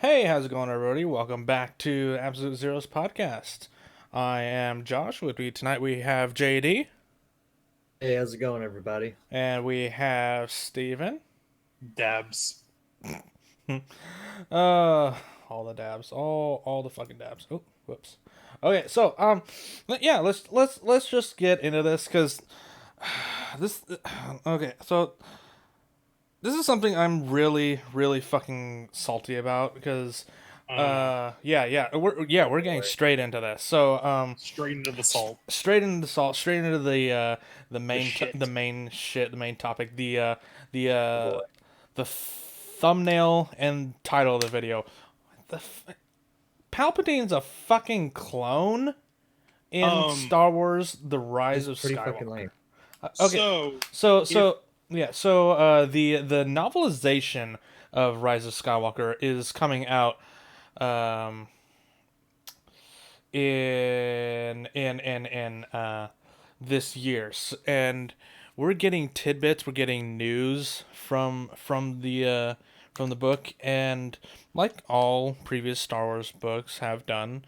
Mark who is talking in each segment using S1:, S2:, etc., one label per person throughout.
S1: Hey, how's it going, everybody? Welcome back to Absolute Zero's podcast. I am Josh. With me tonight, we have JD
S2: Hey, how's it going, everybody?
S1: and we have Steven.
S3: Dabs.
S1: uh, all the dabs, all the fucking dabs. Oh, whoops. Okay, so yeah, let's just get into this because this. Okay, so this is something I'm really fucking salty about because we're getting
S3: Boy.
S1: straight into this. So
S3: Straight into the salt.
S1: straight into the salt, straight into the
S3: The
S1: main
S3: shit.
S1: the main topic, the
S2: Oh boy.
S1: the thumbnail and title of the video. The Palpatine's a fucking clone in
S3: Um.
S1: Star Wars: The Rise
S2: It's
S1: of
S2: pretty fucking
S1: Skywalker.
S2: lame.
S1: Okay,
S3: So
S1: so
S3: if
S1: so yeah, so the novelization of Rise of Skywalker is coming out um in this year, and we're getting tidbits, we're getting news from the book, and like all previous Star Wars books have done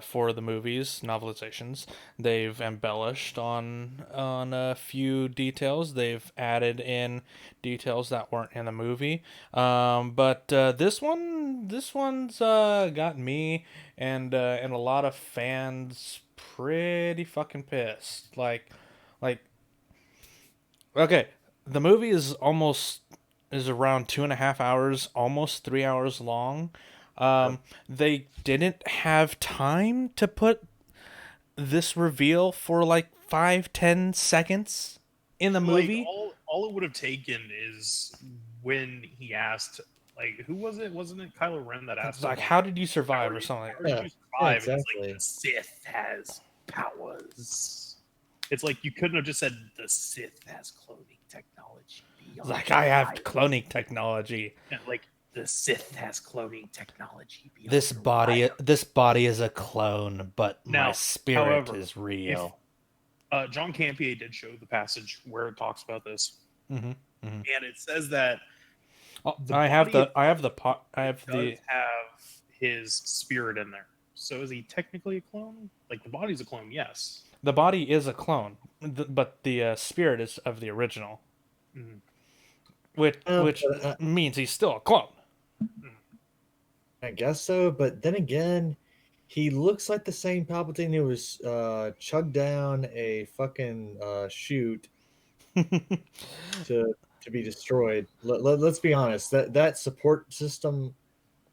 S1: for the movies novelizations, they've embellished on a few details. They've added in details that weren't in the movie. But this one's got me and a lot of fans pretty fucking pissed. Like okay, the movie is around 2.5 hours, almost 3 hours long.
S2: Yep.
S1: They didn't have time to put this reveal for like 5-10 seconds in the
S3: like
S1: movie.
S3: all it would have taken is when he asked, like, who was it? Wasn't it Kylo Ren that
S1: It's
S3: asked him,
S1: like,
S3: like,
S1: how did you survive, or something?
S3: how did
S2: Yeah,
S3: you
S2: yeah,
S3: survive? And it's like
S2: exactly.
S3: the Sith has powers. It's like you couldn't have just said the Sith has cloning technology
S1: It's
S3: beyond
S1: like, I have
S3: your
S1: cloning technology.
S3: wildest. Like the Sith has cloning technology beyond
S1: This
S3: your
S1: body,
S3: wildest.
S1: this body is a clone, but my
S3: Now,
S1: spirit
S3: however,
S1: is
S3: if
S1: real.
S3: John Campier did show the passage where it talks about this,
S1: Hmm. Hmm.
S3: and it says that
S1: Oh,
S3: the body
S1: I have
S3: does
S1: the.
S3: have his spirit in there. So is he technically a clone? Like the body's a clone, yes.
S1: The body is a clone, but the spirit is of the original,
S3: Mhm.
S1: which
S2: But
S1: means he's still a clone.
S3: Mhm.
S2: I guess so. But then again, he looks like the same Palpatine who was chugged down a fucking chute to be destroyed. Let's be honest. That support system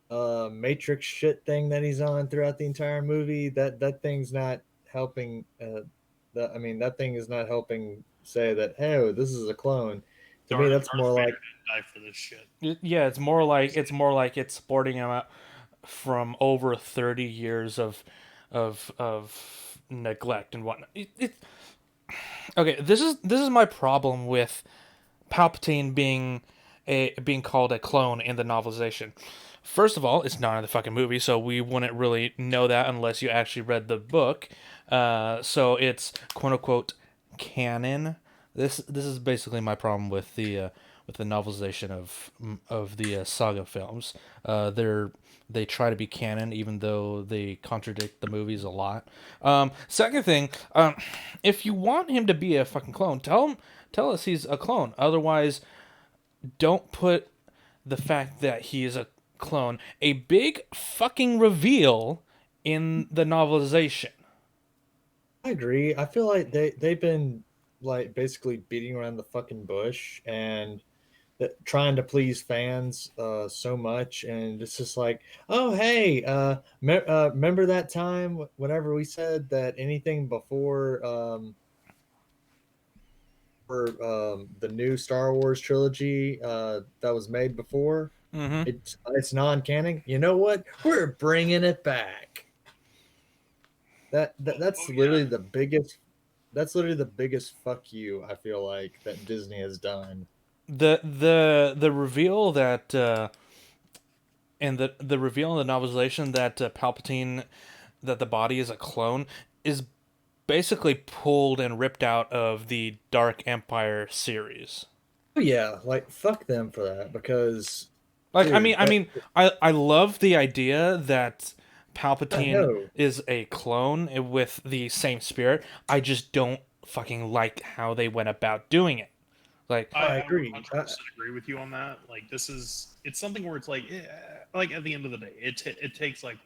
S2: matrix shit thing that he's on throughout the entire movie, that thing's not helping. That thing is not helping say that, hey, this is a clone. To me, that's
S3: Darth
S2: more
S3: Vader
S2: like,
S3: didn't die for this shit.
S1: Yeah, it's supporting him from over 30 years of neglect and whatnot. Okay. This is my problem with Palpatine being called a clone in the novelization. First of all, it's not in the fucking movie, so we wouldn't really know that unless you actually read the book. So it's quote unquote canon. This is basically my problem with the novelization of the saga films. They try to be canon even though they contradict the movies a lot. Second thing, if you want him to be a fucking clone, tell us he's a clone. Otherwise, don't put the fact that he is a clone, a big fucking reveal in the novelization.
S2: I agree. I feel like they've been like basically beating around the fucking bush and trying to please fans so much, and it's just like, oh hey, remember that time whenever we said that anything before for the new Star Wars trilogy that was made before,
S1: Mm-hmm.
S2: it's non-canon. You know what? We're bringing it back. That's
S3: Oh yeah.
S2: literally the biggest. That's literally the biggest fuck you I feel like that Disney has done.
S1: The reveal that and the reveal in the novelization that Palpatine, that the body is a clone, is basically pulled and ripped out of the Dark Empire series.
S2: Oh yeah, like fuck them for that because
S1: Like,
S2: dude.
S1: I love the idea that
S2: I
S1: Palpatine
S2: know.
S1: is a clone with the same spirit. I just don't fucking like how they went about doing it. Like,
S2: I
S3: I would
S2: agree.
S3: 100% agree with you on that. Like, it's something where it's like, like at the end of the day, it takes like,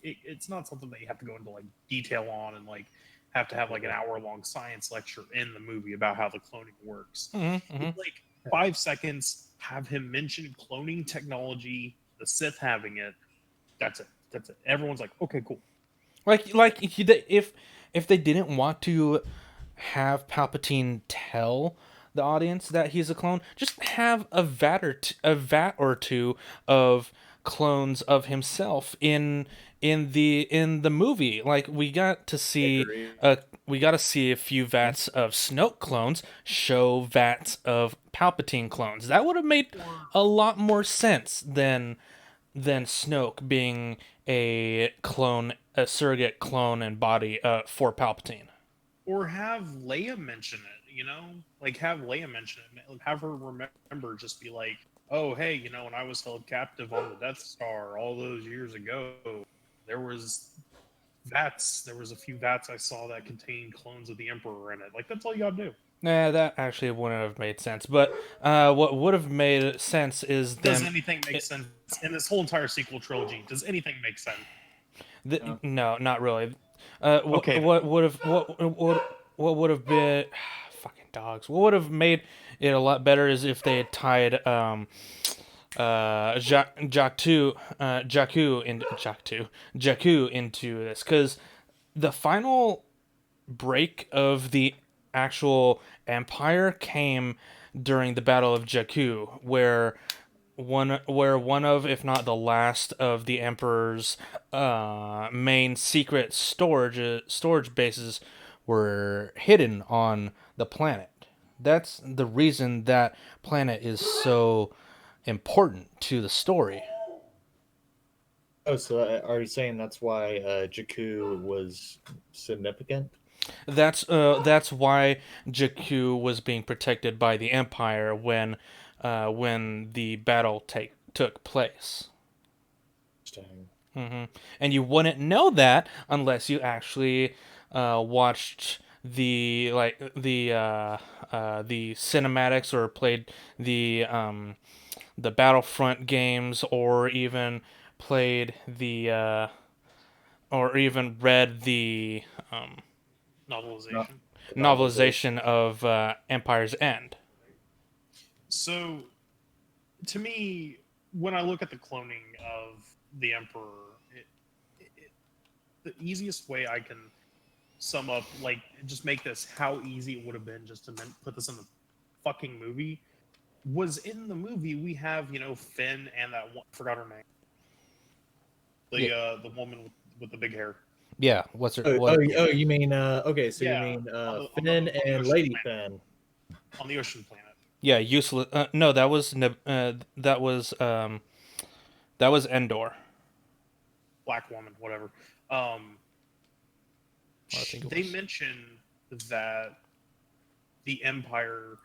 S3: it's not something that you have to go into like detail on and like have to have like an hour-long science lecture in the movie about how the cloning works.
S1: mhm.
S3: It's like 5 seconds, have him mention cloning technology, the Sith having it. That's it. That's it. Everyone's like, okay, cool.
S1: Like if they didn't want to have Palpatine tell the audience that he's a clone, just have a vat or two of clones of himself in the movie. Like
S2: I agree.
S1: we got to see a few vats of Snoke clones show vats of Palpatine clones. That would have made a lot more sense than Snoke being a clone, a surrogate clone and body for Palpatine.
S3: Or have Leia mention it, you know? Like, have Leia mention it. Have her remember, just be like, oh, hey, you know, when I was held captive on the Death Star all those years ago, there was there was a few vats I saw that contained clones of the Emperor in it. Like, that's all you gotta do.
S1: Nah, that actually wouldn't have made sense. But what would have made sense is
S3: Does
S1: them.
S3: anything make sense in this whole entire sequel trilogy? Does anything make sense?
S1: No, not really.
S3: Okay, then.
S1: What would have what would have been fucking dogs? What would have made it a lot better is if they had tied Jakku into this, because the final break of the actual Empire came during the Battle of Jakku, where one of, if not the last of the Emperor's main secret storage bases were hidden on the planet. That's the reason that planet is so important to the story.
S2: Oh, so are you saying that's why Jakku was significant?
S1: That's why Jakku was being protected by the Empire when the battle took place.
S2: Interesting.
S1: And you wouldn't know that unless you actually watched the cinematics or played the Battlefront games or even played the or even read the
S2: No,
S3: Novelization.
S2: the novelization.
S1: novelization of Empire's End.
S3: So, to me, when I look at the cloning of the Emperor, the easiest way I can sum up, like, just make this how easy it would have been just to put this in the fucking movie, was in the movie we have, you know, Finn and that one, forgot her name,
S1: Yeah,
S3: the woman with the big hair.
S1: yeah. What's her?
S2: Oh,
S1: What?
S2: you mean okay? So you
S3: Yeah,
S2: mean
S3: on
S2: Finn
S3: the
S2: and
S3: ocean
S2: Lady
S3: planet.
S2: Finn?
S3: On the ocean planet.
S1: Yeah, useless. No, that was Endor.
S3: Black woman, whatever. Um,
S1: I think it
S3: they
S1: was.
S3: mention that the Empire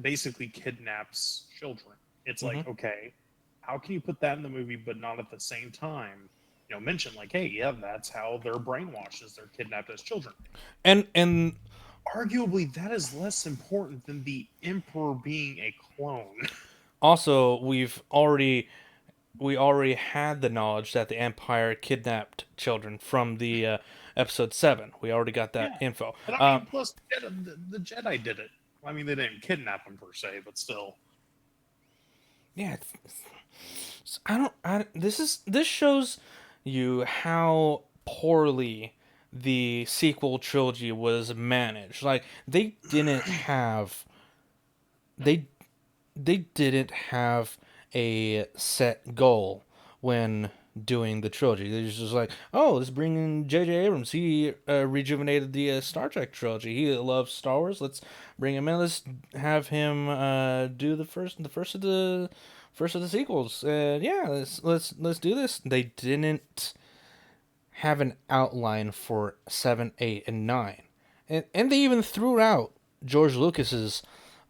S3: basically kidnaps children. It's like, okay, how can you put that in the movie but not at the same time, you know, mention like, hey, yeah, that's how they're brainwashed, is they're kidnapped as children.
S1: And
S3: Arguably, that is less important than the Emperor being a clone.
S1: also we already had the knowledge that the Empire kidnapped children from the episode 7. We already got that
S3: Yeah.
S1: info.
S3: And I mean, plus, the Jedi did it. I mean, they didn't kidnap him per se, but still.
S1: Yeah, I don't. This shows you how poorly the sequel trilogy was managed. Like they they didn't have a set goal when doing the trilogy. They're just like, oh, let's bring in J.J. Abrams. He rejuvenated the Star Trek trilogy. He loves Star Wars. Let's bring him in. Let's have him do the first of the sequels. And yeah, let's do this. They didn't have an outline for 7, 8, and 9, and they even threw out George Lucas's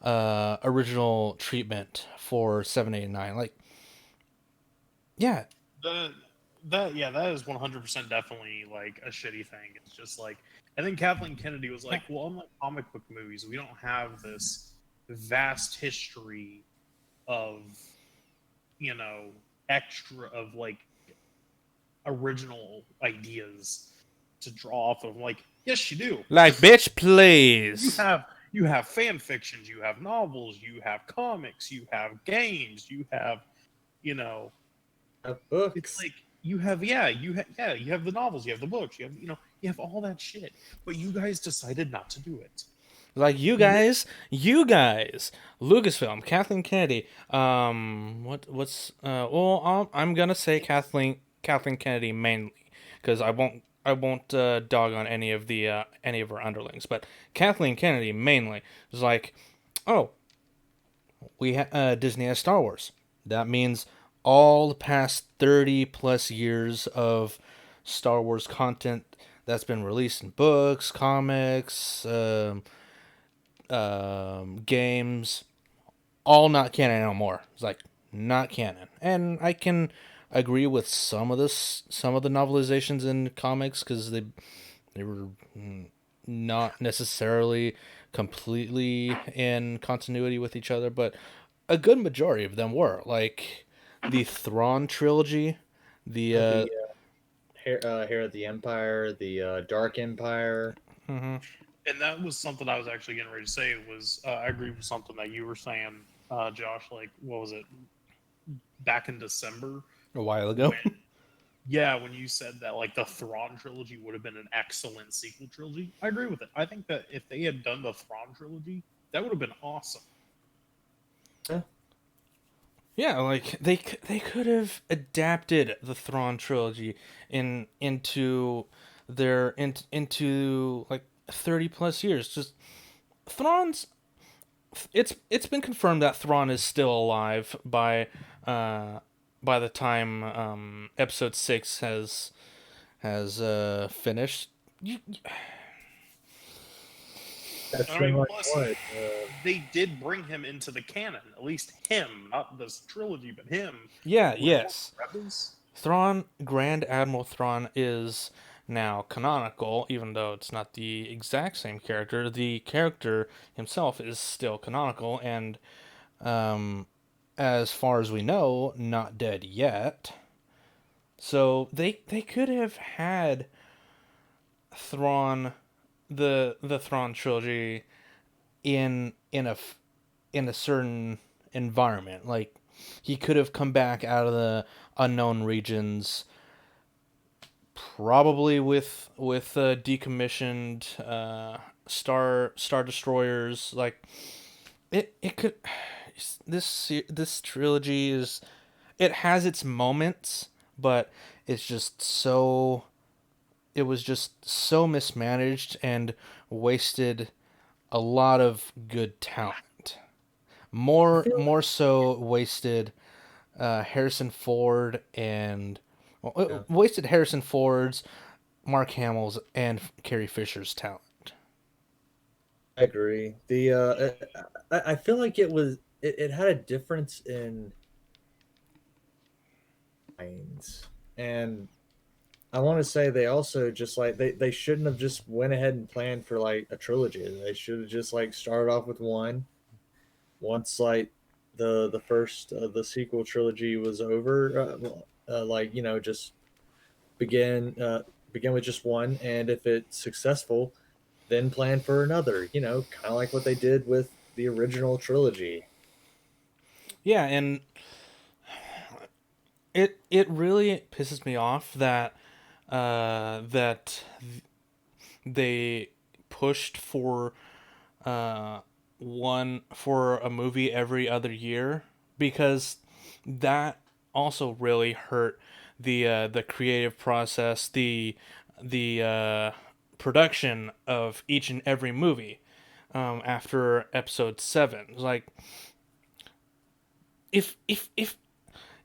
S1: original treatment for 7, 8, and 9. Like, yeah,
S3: The that yeah, that is 100% definitely like a shitty thing. It's just like I think Kathleen Kennedy was
S1: yeah,
S3: like, well, unlike comic book movies, we don't have this vast history of you know extra of like original ideas to draw off of. Like, yes, you do.
S1: like, bitch,
S3: You
S1: please.
S3: have you have fan fictions, you have novels, you have comics, you have games, you have you know it's
S2: Books.
S3: like you have you have the novels, you have the books, you have you have all that shit, but you guys decided not to do it.
S1: Like,
S3: You
S1: you guys, Lucasfilm, Kathleen Kennedy. What's well, I'm gonna say Kathleen Kennedy mainly, because I won't dog on any of her underlings, but Kathleen Kennedy mainly was like, oh, Disney has Star Wars. That means all the past 30 plus years of Star Wars content that's been released in books, comics, games, all not canon anymore. It's like not canon, and I can agree with some of the novelizations in comics because they were not necessarily completely in continuity with each other, but a good majority of them were. Like the Thrawn trilogy, the
S2: The Hair of the Empire, the Dark Empire.
S1: mhm,
S3: and that was something I was actually getting ready to say. Was I agree with something that you were saying, Josh? Like, what was it back in December
S1: a while ago.
S3: when yeah, when you said that like the Thrawn trilogy would have been an excellent sequel trilogy, I agree with it. I think that if they had done the Thrawn trilogy, that would have been awesome.
S2: Yeah,
S1: Yeah, like they could have adapted the Thrawn trilogy into into like 30 plus years. Just Thrawn's it's been confirmed that Thrawn is still alive by the time episode 6 has finished. You,
S2: that's
S3: I
S2: been
S3: mean,
S2: like
S3: plus
S2: what?
S3: they did bring him into the canon, at least him, not this trilogy, but him.
S1: yeah,
S3: With
S1: yes.
S3: Rebels.
S1: Thrawn, Grand Admiral Thrawn is now canonical, even though it's not the exact same character. The character himself is still canonical, and um, as far as we know, not dead yet. So they could have had Thrawn, the Thrawn trilogy in a certain environment. Like he could have come back out of the unknown regions, probably with decommissioned star destroyers. Like it could. This trilogy is, it has its moments, but it's just so it was just so mismanaged and wasted a lot of good talent.
S2: I feel
S1: More so wasted Harrison Ford and well,
S2: yeah,
S1: wasted Harrison Ford's, Mark Hamill's, and Carrie Fisher's talent.
S2: I agree. The I feel like it had a difference in minds, and I want to say they also just like they shouldn't have just went ahead and planned for like a trilogy. They should have just like started off with one. Once like the first the sequel trilogy was over, like just begin begin with just one, and if it's successful, then plan for another. Kind of like what they did with the original trilogy.
S1: Yeah, and it really pisses me off that that they pushed uh, for a movie every other year, because that also really hurt the creative process, the production of each and every movie after episode 7. Like if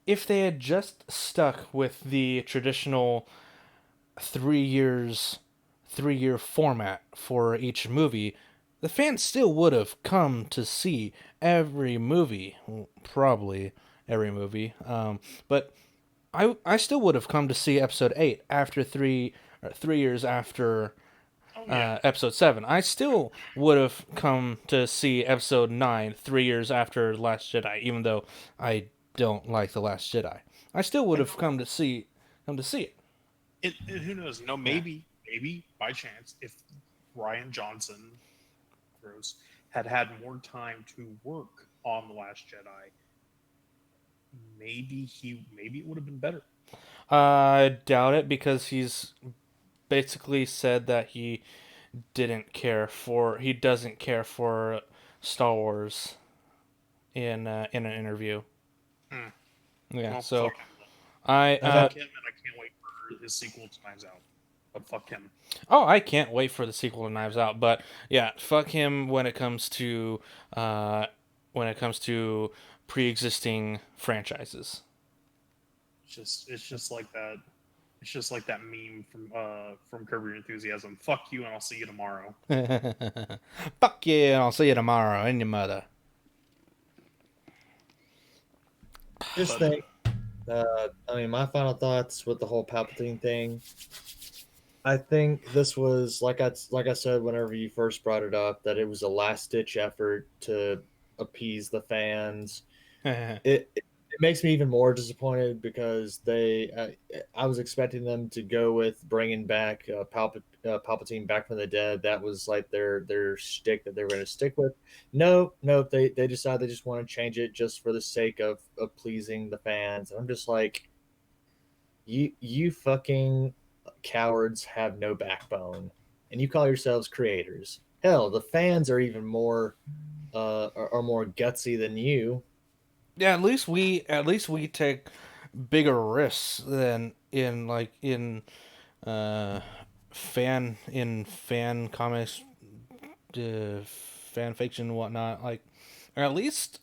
S1: if they had just stuck with the traditional 3 year format for each movie, the fans still would have come to see every movie, well, probably every movie. But I still would have come to see Episode 8 after 3 years after
S3: Oh yeah.
S1: Episode 7. I still would have come to see Episode 9 3 years after Last Jedi, even though I don't like The Last Jedi. I still would
S3: And
S1: have come to see it.
S3: who knows?
S1: Yeah.
S3: Maybe by chance, if Ryan Johnson Gross had more time to work on the Last Jedi, maybe it would have been better.
S1: I doubt it because he's basically said that he doesn't care for Star Wars in an interview.
S3: Hmm.
S1: Yeah,
S3: Well,
S1: so
S3: fuck him. Then.
S1: I
S2: I've
S3: Fuck
S2: had,
S3: him, and I can't wait for his sequel to Knives Out. But fuck him.
S1: oh, I can't wait for the sequel to Knives Out. But yeah, fuck him uh when it comes to pre-existing franchises.
S3: It's just like that. It's just like that meme from Curb Your Enthusiasm. Fuck you, and I'll see you tomorrow.
S1: Fuck yeah, I'll see you tomorrow and your mother.
S2: just
S3: But
S2: think. I mean, my final thoughts with the whole Palpatine thing. I think this was like I said whenever you first brought it up that it was a last ditch effort to appease the fans. It makes me even more disappointed because I was expecting them to go with bringing back Palpatine back from the dead. That was like their shtick that they were going to stick with. No, no, they decided they just want to change it just for the sake of pleasing the fans. I'm just like, you fucking cowards have no backbone, and you call yourselves creators. Hell, the fans are even more are more gutsy than you.
S1: Yeah, at least we take bigger risks than uh fan comics, fan fiction and whatnot. Like, or at least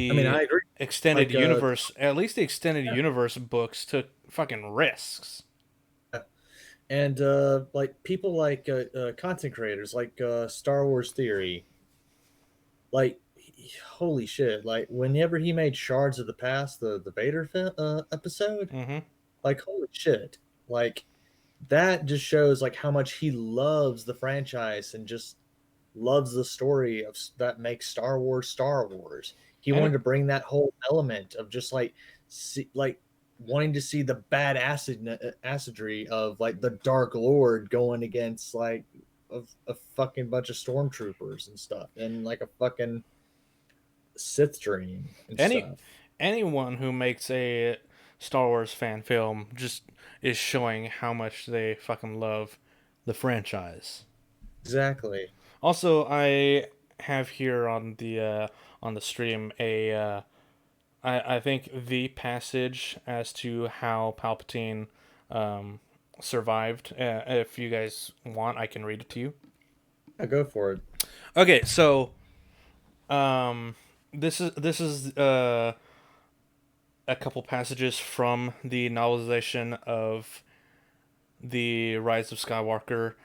S2: I mean,
S1: the
S2: I agree.
S1: extended
S2: Like,
S1: universe. At least the extended universe books took fucking risks.
S2: and like people like content creators like Star Wars Theory, like holy shit! Like whenever he made Shards of the Past, the Vader episode,
S1: Mm-hmm.
S2: like holy shit! Like that just shows like how much he loves the franchise and just loves the story that makes Star Wars Star Wars. He
S1: And
S2: wanted to bring that whole element of just like wanting to see the bad acidry of like the Dark Lord going against like a fucking bunch of stormtroopers and stuff and like a fucking Sith dream and
S1: any
S2: stuff.
S1: anyone who makes a Star Wars fan film just is showing how much they fucking love the franchise.
S2: Exactly.
S1: Also, I have here on the stream I think the passage as to how Palpatine um, survived. If you guys want, I can read it to you.
S2: Yeah, go for it.
S1: Okay, so um, this is a couple passages from the novelization of the Rise of Skywalker,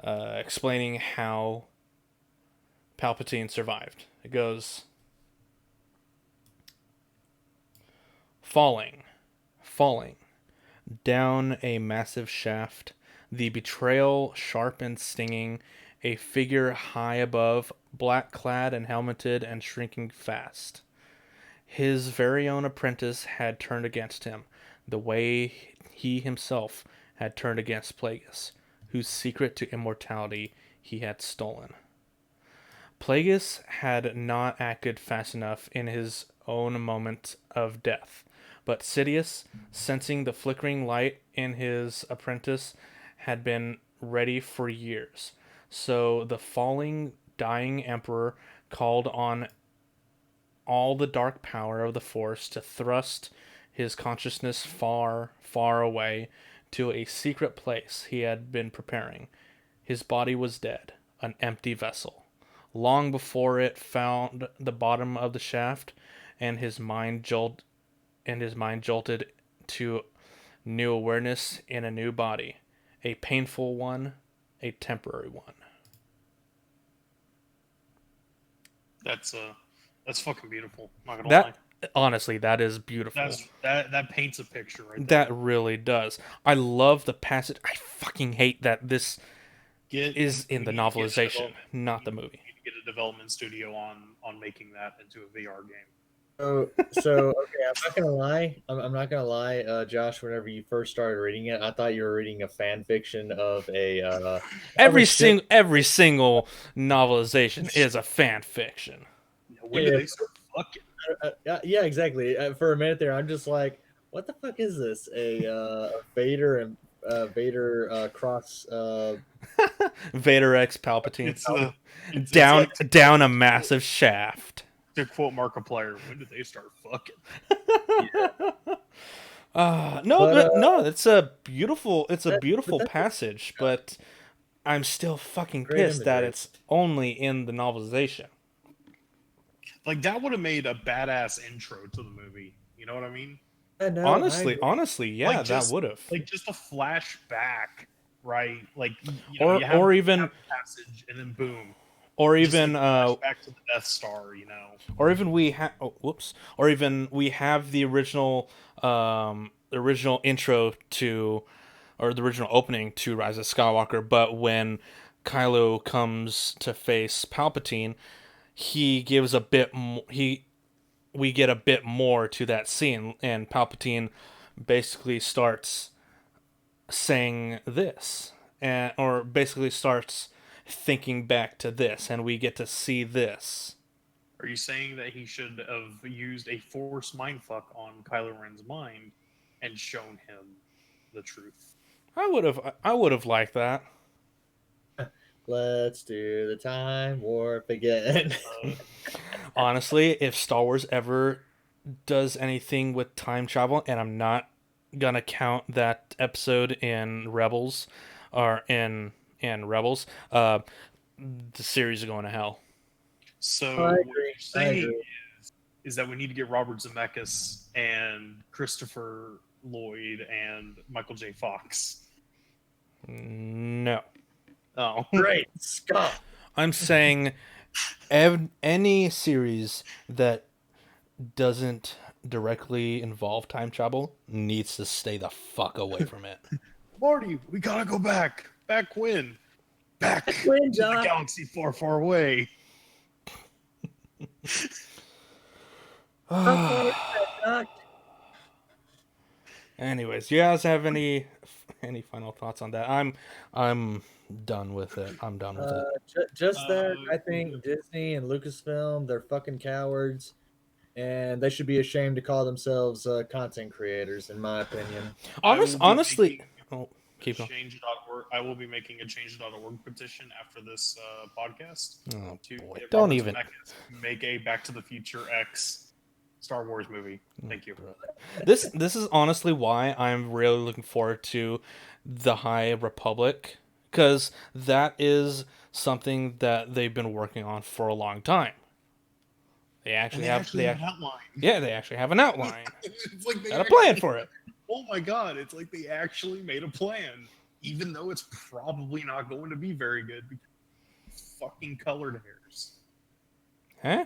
S1: explaining how Palpatine survived. It goes, falling, falling down a massive shaft, the betrayal sharp and stinging, a figure high above, black clad and helmeted and shrinking fast. His very own apprentice had turned against him, the way he himself had turned against Plagueis, whose secret to immortality he had stolen. Plagueis had not acted fast enough in his own moment of death, but Sidious, sensing the flickering light in his apprentice, had been ready for years. So the falling, dying emperor called on all the dark power of the Force to thrust his consciousness far, far away to a secret place he had been preparing. His body was dead, an empty vessel. Long before it found the bottom of the shaft, and his mind jolted to new awareness in a new body, a painful one, a temporary one.
S3: That's fucking beautiful. Not gonna lie.
S1: That honestly, that is beautiful.
S3: That paints a picture right there.
S1: That really does. I love the passage. I fucking hate that this is in
S3: We
S1: the
S3: need to get a
S1: novelization, not the movie.
S3: we need to get a development studio on making that into a VR game.
S2: So okay, I'm not gonna lie. I'm not gonna lie, Josh. Whenever you first started reading it, I thought you were reading a fan fiction of a ship.
S1: Every single novelization is a fan fiction.
S3: When did
S2: Yeah,
S3: they start fucking?
S2: yeah, exactly. For a minute there, I'm just like, what the fuck is this? A Vader and Vader cross
S1: Vader X Palpatine
S3: It's it's
S1: down
S3: like
S1: down a massive shaft.
S3: to quote Markiplier, when did they start fucking?
S1: No,
S2: But
S1: but no, it's a
S2: but
S1: beautiful
S2: that's
S1: passage, but I'm still fucking
S2: great
S1: pissed that
S2: imagery.
S1: it's only in the novelization.
S3: Like that would have made a badass intro to the movie. You know what I mean?
S2: I know. I agree.
S1: Honestly, yeah, that would have.
S3: like just a flashback, right? Like
S1: Or
S3: you
S1: or
S3: have
S1: even
S3: the passage and then boom,
S1: or
S3: just like
S1: even
S3: flashback to the Death Star. You know,
S1: or even we have or even we have the original intro to or the original opening to Rise of Skywalker, but when Kylo comes to face Palpatine, he gives a bit he we get a bit more to that scene, and Palpatine basically starts saying this, and or basically starts thinking back to this, and we get to see this.
S3: are you saying that he should have used a force mindfuck on Kylo Ren's mind and shown him the truth?
S1: I would have liked that.
S2: Let's do the time warp again.
S1: Honestly, if Star Wars ever does anything with time travel, and I'm not gonna count that episode in Rebels or in Rebels, the series is going to hell.
S3: So
S2: I
S3: what
S2: agree.
S3: you're
S2: I
S3: saying
S2: agree.
S3: is that we need to get Robert Zemeckis and Christopher Lloyd and Michael J. Fox.
S1: No,
S3: Oh,
S2: Great Scott.
S1: I'm saying any series that doesn't directly involve time travel needs to stay the fuck away from it.
S3: Marty, we gotta go back. Back when? Back
S2: When,
S3: to the
S2: John?
S3: galaxy far, far away.
S2: How far is that, Doc?
S1: Anyways, do you guys have any final thoughts on that? I'm done with it. I'm done with it.
S2: Just that
S3: Uh,
S2: I think Disney and Lucasfilm, they're fucking cowards, and they should be ashamed to call themselves content creators, in my opinion.
S3: I will be
S1: Honestly,
S3: making
S1: oh,
S3: a
S1: keep going.
S3: change.org. I will be making a change.org petition after this podcast
S1: Oh
S3: to
S1: boy,
S3: get
S1: don't
S3: Robert
S1: even.
S3: Zemeckis to make a Back to the Future X Star Wars movie. Thank you.
S1: This is honestly why I'm really looking forward to the High Republic, because that is something that they've been working on for a long time. They
S3: And
S1: actually
S3: they
S1: have
S3: actually have an outline.
S1: yeah, they actually have an outline
S3: It's like they
S1: and a plan
S3: actually,
S1: for it.
S3: oh my god, it's like they actually made a plan, even though it's probably not going to be very good because of fucking colored hairs.
S1: Huh?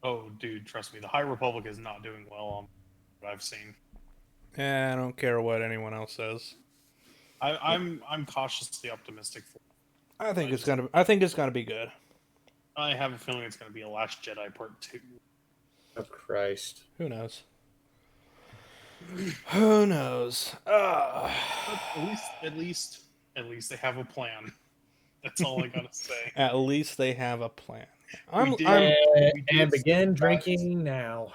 S3: Oh, dude, trust me, the High Republic is not doing well on what I've seen.
S1: Yeah, I don't care what anyone else says.
S3: I'm cautiously optimistic for.
S1: I think it's gonna be good.
S3: I have a feeling it's going to be a Last Jedi Part 2.
S2: Oh Christ!
S1: Who knows? Who knows?
S3: At least they have a plan. That's all I gotta say.
S1: At least they have a plan.
S3: We
S1: I'm
S3: did.
S1: I'm
S3: We did
S2: And begin
S3: guys-
S2: drinking now.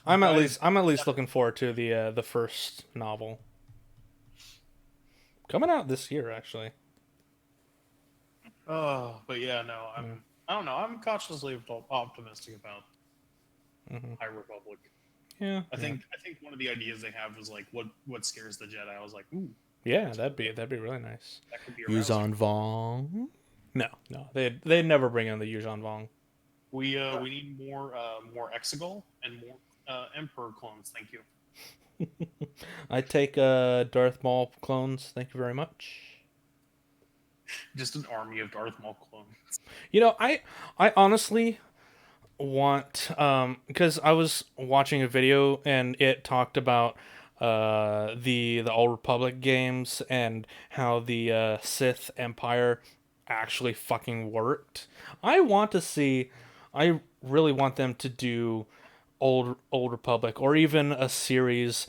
S1: I'm at least looking forward to the first novel coming out this year actually.
S3: Oh, but yeah, no, I don't know. I'm cautiously optimistic about
S1: Mhm.
S3: High Republic.
S1: Yeah.
S3: I think one of the ideas they have was like what scares the Jedi. I was like, ooh,
S1: Yeah, that'd be really nice.
S3: that could be arousing.
S1: Yuzhan Vong. No, they'd never bring in the Yuzhan Vong.
S3: We need more Exegol and more Emperor clones. Thank you.
S1: I take Darth Maul clones. Thank you very much.
S3: Just an army of Darth Maul clones.
S1: You know, I honestly want because I was watching a video and it talked about the Old Republic games and how the Sith Empire actually fucking worked. I want to see I really want them to do Old Republic or even a series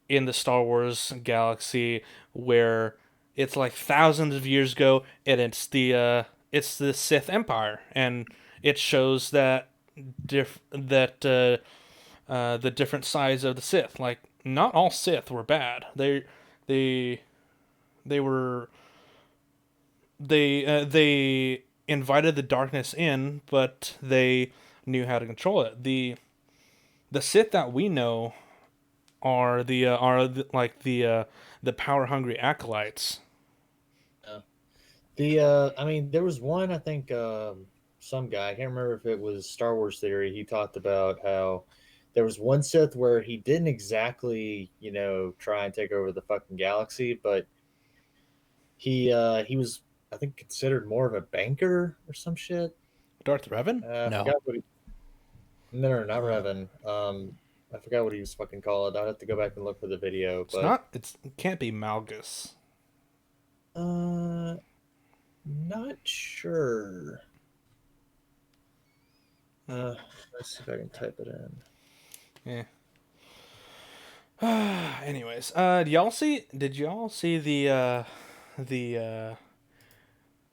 S1: in the Star Wars galaxy where it's like thousands of years ago and it's the Sith Empire and it shows that the different sides of the Sith. Like not all Sith were bad. They they were they invited the darkness in, but they knew how to control it. The Sith that we know like the power hungry acolytes.
S2: Yeah. I mean, there was one. I think some guy. I can't remember if it was Star Wars Theory. He talked about how there was one Sith where he didn't exactly, try and take over the fucking galaxy, but he was, I think, considered more of a banker or some shit.
S1: Darth Revan?
S2: I
S1: No,
S2: forgot what he. No, not Revan. I forgot what he was fucking called. I'd have to go back and look for the video,
S1: it's
S2: but
S1: not. It can't be Malgus.
S2: uh, not sure. Let's see if I can type it in.
S1: Yeah. Anyways, did y'all see the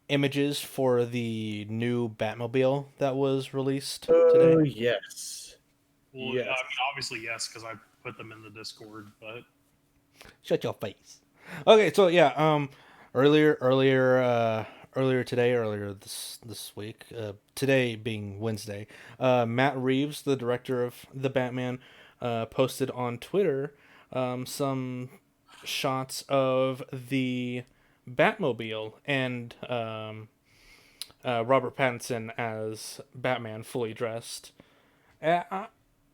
S1: images for the new Batmobile that was released today?
S2: Oh yes,
S3: Well, I mean,
S2: yes.
S3: obviously yes, because I put them in the Discord. But
S1: Shut your face. Okay, so yeah, earlier today, earlier this week, today being Wednesday, Matt Reeves, the director of the Batman, posted on Twitter some shots of the Batmobile and Robert Pattinson as Batman fully dressed.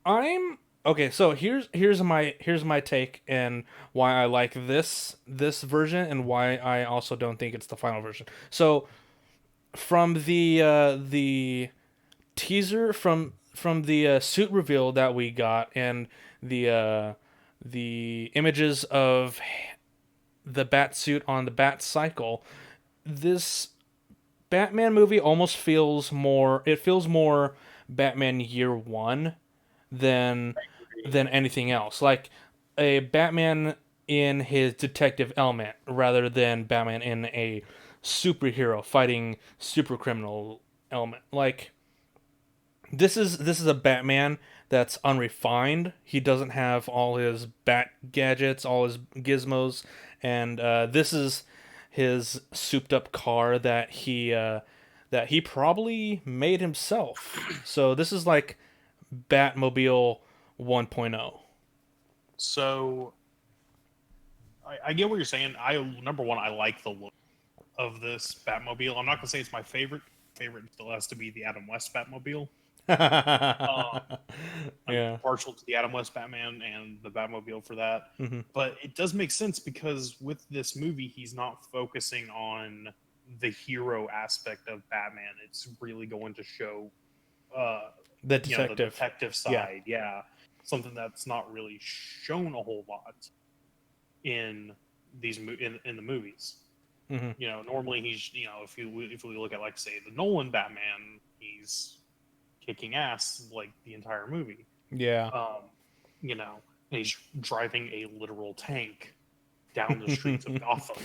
S1: I'm okay. So here's my take and why I like this version and why I also don't think it's the final version. So from the teaser from the suit reveal that we got and the images of the bat suit on the bat cycle, this Batman movie almost feels more. It feels more Batman Year One than anything else. Like a Batman in his detective element rather than Batman in a superhero fighting super criminal element. Like this is a Batman that's unrefined. He doesn't have all his bat gadgets, all his gizmos, and this is his souped up car that he probably made himself. So this is like Batmobile 1.0.
S3: so I get what you're saying. Number one, I like the look of this Batmobile. I'm not gonna say it's my favorite. Favorite still has to be the Adam West Batmobile. Um, I'm
S1: Yeah.
S3: partial to the Adam West Batman and the Batmobile for that.
S1: Hmm.
S3: But it does make sense because with this movie, he's not focusing on the hero aspect of Batman. It's really going to show,
S1: The
S3: the
S1: detective.
S3: detective
S1: Yeah.
S3: side. Yeah, something that's not really shown a whole lot in in the movies.
S1: Hmm.
S3: Normally he's if we look at like say the Nolan Batman, he's kicking ass like the entire movie.
S1: Yeah.
S3: Um, you know, and he's driving a literal tank down the streets of Gotham.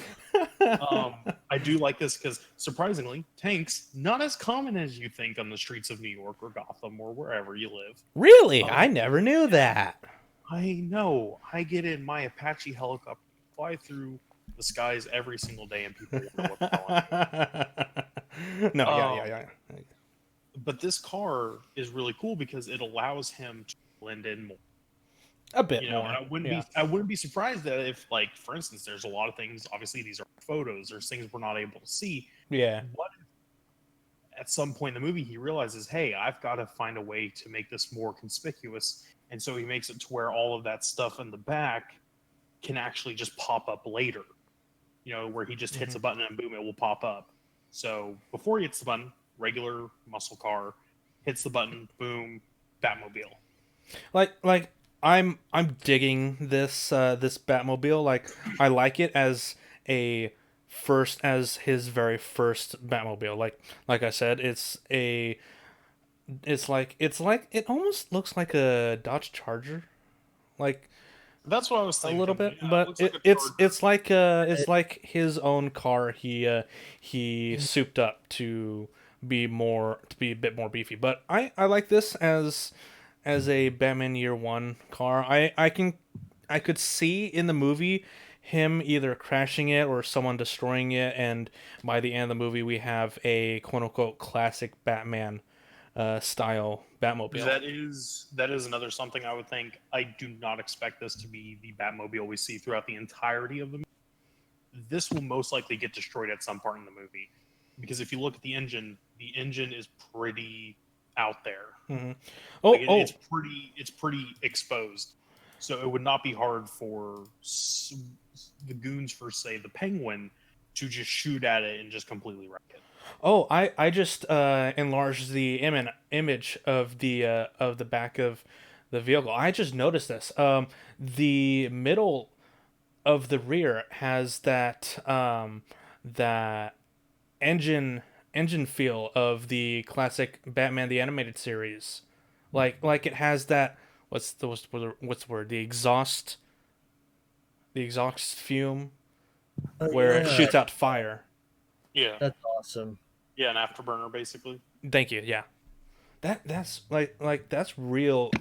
S3: I do like this because surprisingly, tanks not as common as you think on the streets of New York or Gotham or wherever you live.
S1: Really? I never knew that.
S3: I know. I get in my Apache helicopter, fly through the skies every single day, and people wonder what's going
S1: No,
S3: on.
S1: yeah.
S3: But this car is really cool because it allows him to blend in more.
S1: A bit
S3: And
S1: more. Yeah.
S3: I wouldn't be surprised that if, like, for instance, there's a lot of things. Obviously, these are photos. There's things we're not able to see.
S1: Yeah.
S3: What if at some point in the movie he realizes, hey, I've got to find a way to make this more conspicuous, and so he makes it to where all of that stuff in the back can actually just pop up later. where he just hits
S1: Hmm.
S3: a button and boom, it will pop up. So before he hits the button, regular muscle car, hits the button, boom, Batmobile.
S1: Like I'm digging this Batmobile. Like I like it as a first as his very first Batmobile. Like I said, it's like it almost looks like a Dodge Charger. Like
S3: That's what I was
S1: a little
S3: thinking.
S1: bit,
S3: Yeah, it
S1: but
S3: looks like a
S1: it's
S3: Charger.
S1: it's like it's like his own car. He souped up to be a bit more beefy. But I like this as a Batman Year One car. I could see in the movie him either crashing it or someone destroying it, and by the end of the movie we have a quote unquote classic Batman style Batmobile.
S3: That is another something I would think. I do not expect this to be the Batmobile we see throughout the entirety of the movie. This will most likely get destroyed at some part in the movie, because if you look at the engine is pretty out there.
S1: Hmm.
S3: Like
S1: Oh,
S3: it's pretty exposed. So it would not be hard for the goons for say the Penguin to just shoot at it and just completely wreck it.
S1: oh! I just enlarged the image of the back of the vehicle. I just noticed this. The middle of the rear has that engine engine feel of the classic Batman the Animated Series. Like it has that what's the word, the exhaust fume
S2: Oh
S1: where it
S2: yeah,
S1: shoots out fire.
S3: Yeah,
S2: that's awesome.
S3: yeah, an afterburner basically.
S1: Thank you. Yeah, that's like that's real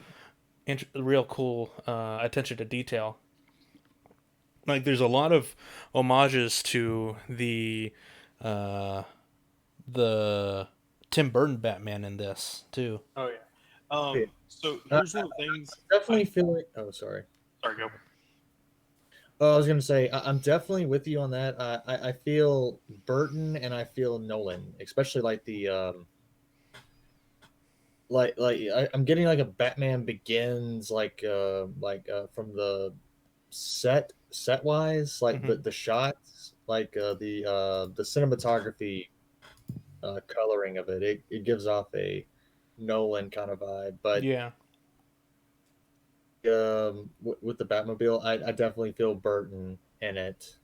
S1: cool attention to detail. Like there's a lot of homages to uh, the Tim Burton Batman in this too.
S3: Oh yeah.
S2: Yeah.
S3: So
S2: Uh,
S3: here's one of the things.
S2: Definitely feeling. Oh, sorry.
S3: Sorry, go.
S2: Oh, I was gonna say I'm definitely with you on that. I feel Burton and I feel Nolan, especially like the I'm getting like a Batman Begins from the set wise like
S1: Hmm.
S2: the shots the cinematography coloring of it gives off a Nolan kind of vibe, but
S1: Yeah.
S2: with the Batmobile, I definitely feel Burton in it,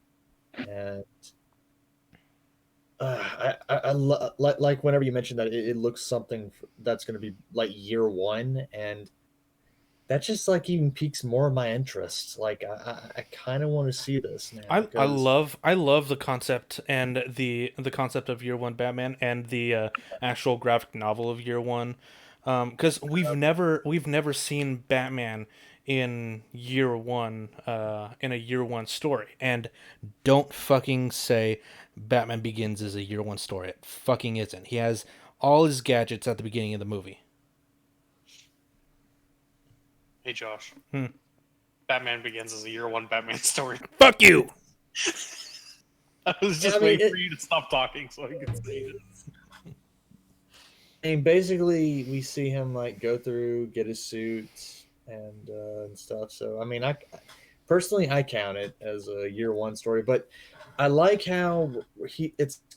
S2: and like whenever you mentioned that it looks something that's going to be like year one, and that just like even piques more of my interest. Like I kind of want to see this now because
S1: I love the concept and the concept of Year One Batman and the actual graphic novel of Year One, because we've never seen Batman in Year One in a Year One story, and don't fucking say Batman Begins is a Year One story. It fucking isn't. He has all his gadgets at the beginning of the movie.
S3: Hey Josh,
S1: Hmm.
S3: Batman Begins as a year one Batman story.
S1: Fuck you.
S3: I was
S2: I
S3: just
S2: mean
S3: waiting for you to stop talking so I could say it.
S2: I mean, basically, we see him like go through, get his suit, and stuff. So, I mean, I personally I count it as a year one story, but I like how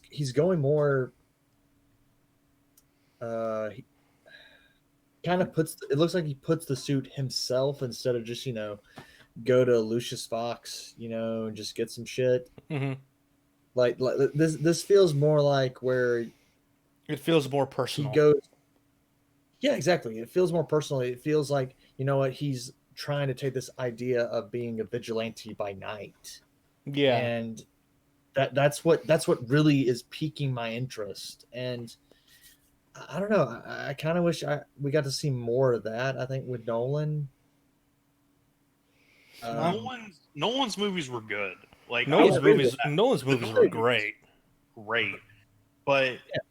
S2: he's going more. He kind of puts it looks like he puts the suit himself instead of just go to Lucius Fox, and just get some shit.
S1: Hmm.
S2: Like this feels more like where
S1: It feels more
S2: he
S1: personal.
S2: goes. Yeah, exactly. It feels more personal. It feels like, he's trying to take this idea of being a vigilante by night.
S1: Yeah.
S2: And that's what really is piquing my interest. And I don't know. I kind of wish we got to see more of that. I think with Nolan.
S1: Uh,
S3: Nolan's movies were good. Like I
S2: Yeah,
S3: was
S2: very
S3: giving
S2: good.
S1: Nolan's Nolan's
S3: the
S1: movies
S3: Nolan
S1: were
S3: movies
S1: great.
S3: great, but
S2: Yeah,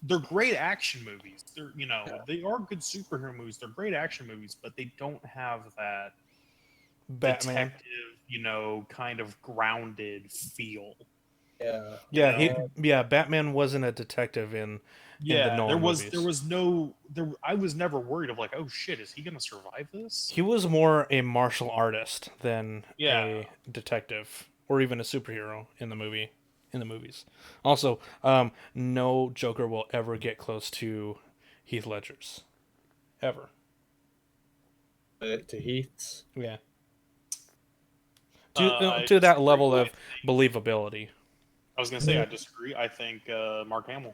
S3: they're great action movies. They're
S2: yeah,
S3: they are good superhero movies. They're great action movies, but they don't have that
S1: Batman.
S3: detective, kind of grounded feel.
S2: yeah.
S3: You
S1: Yeah,
S3: know,
S1: Batman wasn't a detective in the
S3: yeah. There
S1: Nolan
S3: was there
S1: movies.
S3: was no there. I was never worried of like, oh shit, is he gonna survive this?
S1: He was more a martial artist than
S3: Yeah,
S1: a detective or even a superhero in the movie. in the movies. Also, no Joker will ever get close to Heath Ledger's, ever.
S2: To Heath's.
S1: Yeah,
S3: I
S1: to that
S3: disagree.
S1: level of believability.
S3: I was gonna say I disagree. I think Mark Hamill.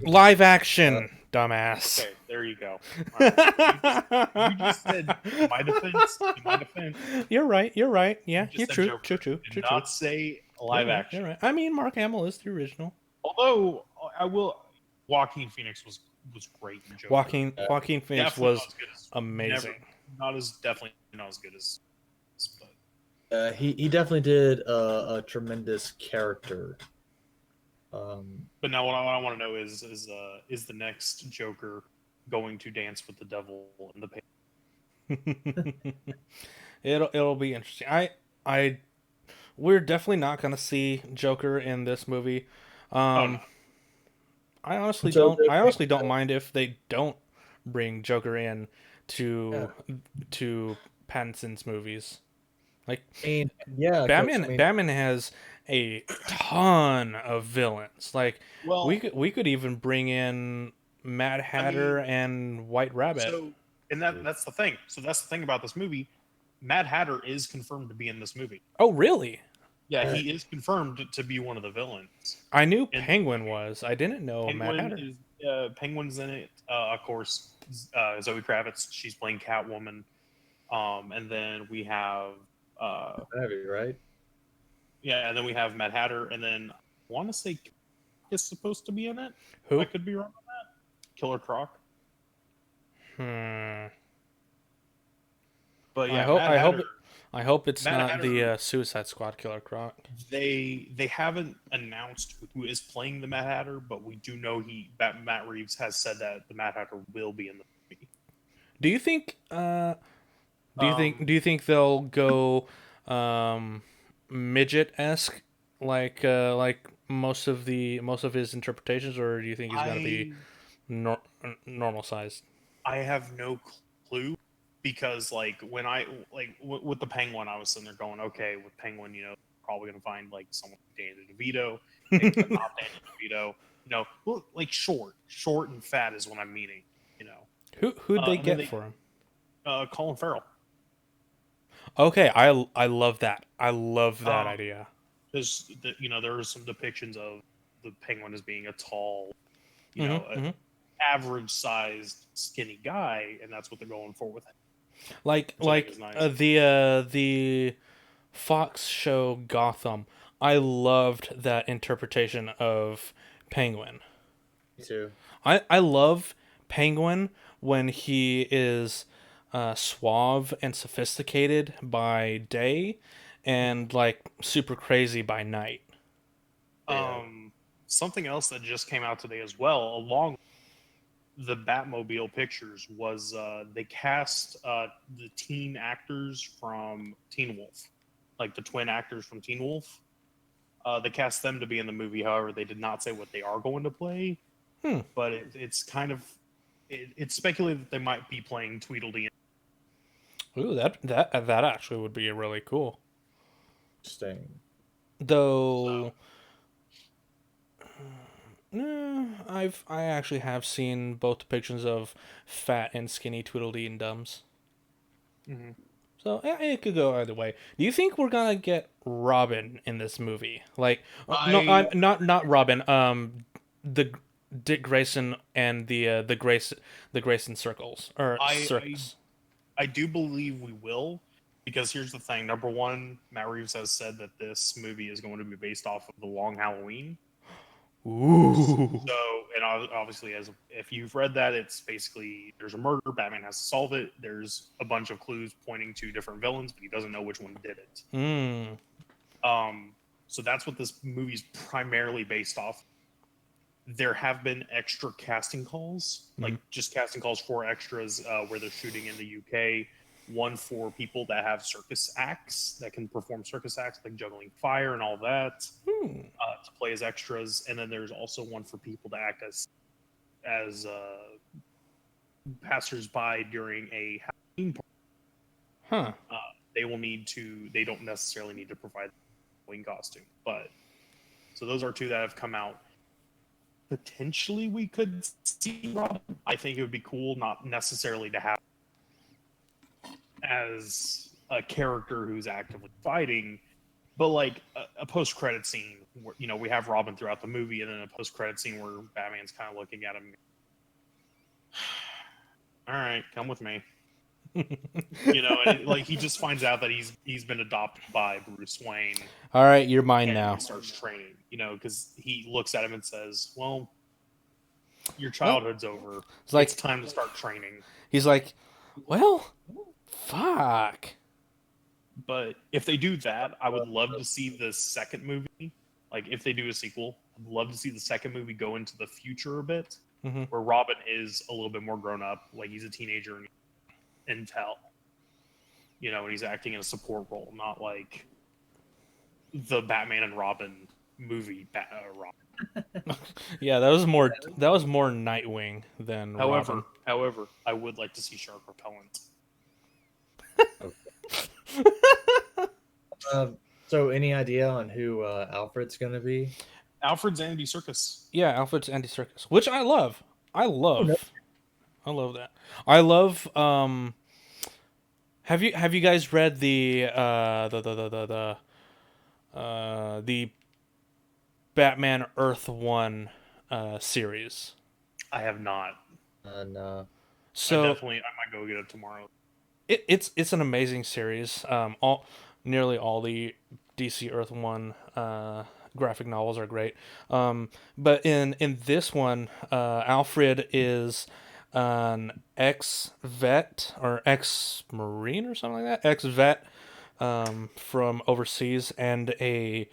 S1: Live action, dumbass.
S3: Okay, there you go. All right. You just said in my defense. In my defense,
S1: You're right. You're right.
S3: you
S1: Yeah,
S3: just
S1: you're
S3: said
S1: true.
S3: Joker.
S1: True. True.
S3: You
S1: True.
S3: did
S1: True.
S3: not say
S1: You're
S3: live
S1: right.
S3: action.
S1: You're right. I mean, Mark Hamill is the original.
S3: Although I will, Joaquin Phoenix was great in Joker.
S1: Joaquin Phoenix
S3: Definitely
S1: was
S3: not as good as
S1: amazing.
S3: definitely not as good as. But
S2: He definitely did a tremendous character.
S3: but now what I want to know is the next Joker going to dance with the devil in the
S1: It'll be interesting. I we're definitely not gonna see Joker in this movie.
S3: Oh no.
S1: Um,
S2: until
S1: I
S2: the
S1: honestly don't mind if they don't bring Joker in
S2: yeah,
S1: to to Pattinson's movies. Like
S2: I mean, yeah, because
S1: Batman has a ton of villains. Like
S3: Well,
S1: we could even bring in Mad
S3: I
S1: Hatter
S3: mean,
S1: and White Rabbit.
S3: so and that's the thing. So that's the thing about this movie. Mad Hatter is confirmed to be in this movie.
S1: Oh, really?
S3: Yeah, he is confirmed to be one of the villains.
S1: I knew
S3: And
S1: Penguin was. I didn't know Mad
S3: Penguin
S1: Hatter.
S3: is Penguin's in it. Of course, Zoe Kravitz. She's playing Catwoman. And then we have
S2: heavy, right?
S3: yeah, and then we have Mad Hatter, and then I want to say is supposed to be in it.
S1: Who?
S3: I could be wrong on that. Killer Croc.
S1: Hmm.
S3: But yeah, Mad Hatter.
S1: I hope it's
S3: Mad
S1: not
S3: Hatter,
S1: the Suicide Squad Killer Croc.
S3: they haven't announced who is playing the Mad Hatter, but we do know Matt Reeves has said that the Mad Hatter will be in the movie.
S1: Do you think?
S3: Um,
S1: Do you think they'll go midget esque like most of his interpretations, or do you think he's gonna be
S3: I
S1: nor- normal sized?
S3: I have no clue because like when I with the Penguin, I was sitting there going, okay, with Penguin, probably gonna find like someone like Danny DeVito, maybe but not Danny DeVito. Well, like short and fat is what I'm meaning. You know,
S1: Who'd they
S3: and then
S1: get for him?
S3: Colin Farrell.
S1: Okay, I love that. I love that
S3: Um,
S1: idea.
S3: Because there are some depictions of the Penguin as being a tall,
S1: Hmm. Hmm.
S3: average sized skinny guy, and that's what they're going for with him. Which I think is nice.
S1: The Fox show Gotham. I loved that interpretation of Penguin.
S2: Me too.
S1: I love Penguin when he is suave and sophisticated by day, and like super crazy by night.
S2: Yeah.
S3: Something else that just came out today as well, along with the Batmobile pictures, was they cast the teen actors from Teen Wolf, like the twin actors from Teen Wolf. They cast them to be in the movie. However, they did not say what they are going to play.
S1: Hmm.
S3: But it's kind of it's speculated that they might be playing Tweedledee.
S1: Ooh, that actually would be really cool.
S2: Interesting.
S1: Though, I actually have seen both depictions of fat and skinny Tweedledee and Dums.
S3: Mm-hmm.
S1: So it could go either way. Do you think we're gonna get Robin in this movie? Like, no, I'm not Robin. The Dick Grayson and the Grayson circles or circus.
S3: I do believe we will, because here's the thing. Number one, Matt Reeves has said that this movie is going to be based off of The Long Halloween.
S1: Ooh.
S3: So, and obviously, as if you've read that, it's basically there's a murder. Batman has to solve it. There's a bunch of clues pointing to different villains, but he doesn't know which one did it.
S1: Mm.
S3: So that's what this movie's primarily based off. There have been extra casting calls, like just casting calls for extras where they're shooting in the UK. One for people that have circus acts that can perform circus acts like juggling fire and all that to play as extras. And then there's also one for people to act as passersby during a Halloween party.
S1: Huh.
S3: They don't necessarily need to provide the Halloween costume, but So those are two that have come out. Potentially, we could see Robin. I think it would be cool, not necessarily to have as a character who's actively fighting, but like a post-credit scene where we have Robin throughout the movie, and then a post-credit scene where Batman's kind of looking at him. All right, come with me. And like he just finds out that he's been adopted by Bruce Wayne.
S1: All right, you're mine
S3: and
S1: now.
S3: He starts training, because he looks at him and says, "Well, your childhood's over. It's time to start training."
S1: He's like, "Well, fuck."
S3: But if they do that, I would love to see the second movie. Like, if they do a sequel, I'd love to see the second movie go into the future a bit, where Robin is a little bit more grown up, like he's a teenager in Intel, and he's acting in a support role, not like the Batman and Robin movie. Robin.
S1: Yeah, that was more Nightwing than Robin.
S3: However, I would like to see shark repellent.
S2: So, any idea on who Alfred's going to be?
S3: Alfred's Andy Serkis.
S1: Yeah, Alfred's Andy Serkis, which I love. I love that. I love. Have you guys read the Batman Earth One series?
S3: I have not.
S2: No.
S3: So I might go get it tomorrow.
S1: It's an amazing series. Nearly all the DC Earth One graphic novels are great. But in this one, Alfred is an ex-vet or ex-marine or something like that. Ex-vet from overseas, and an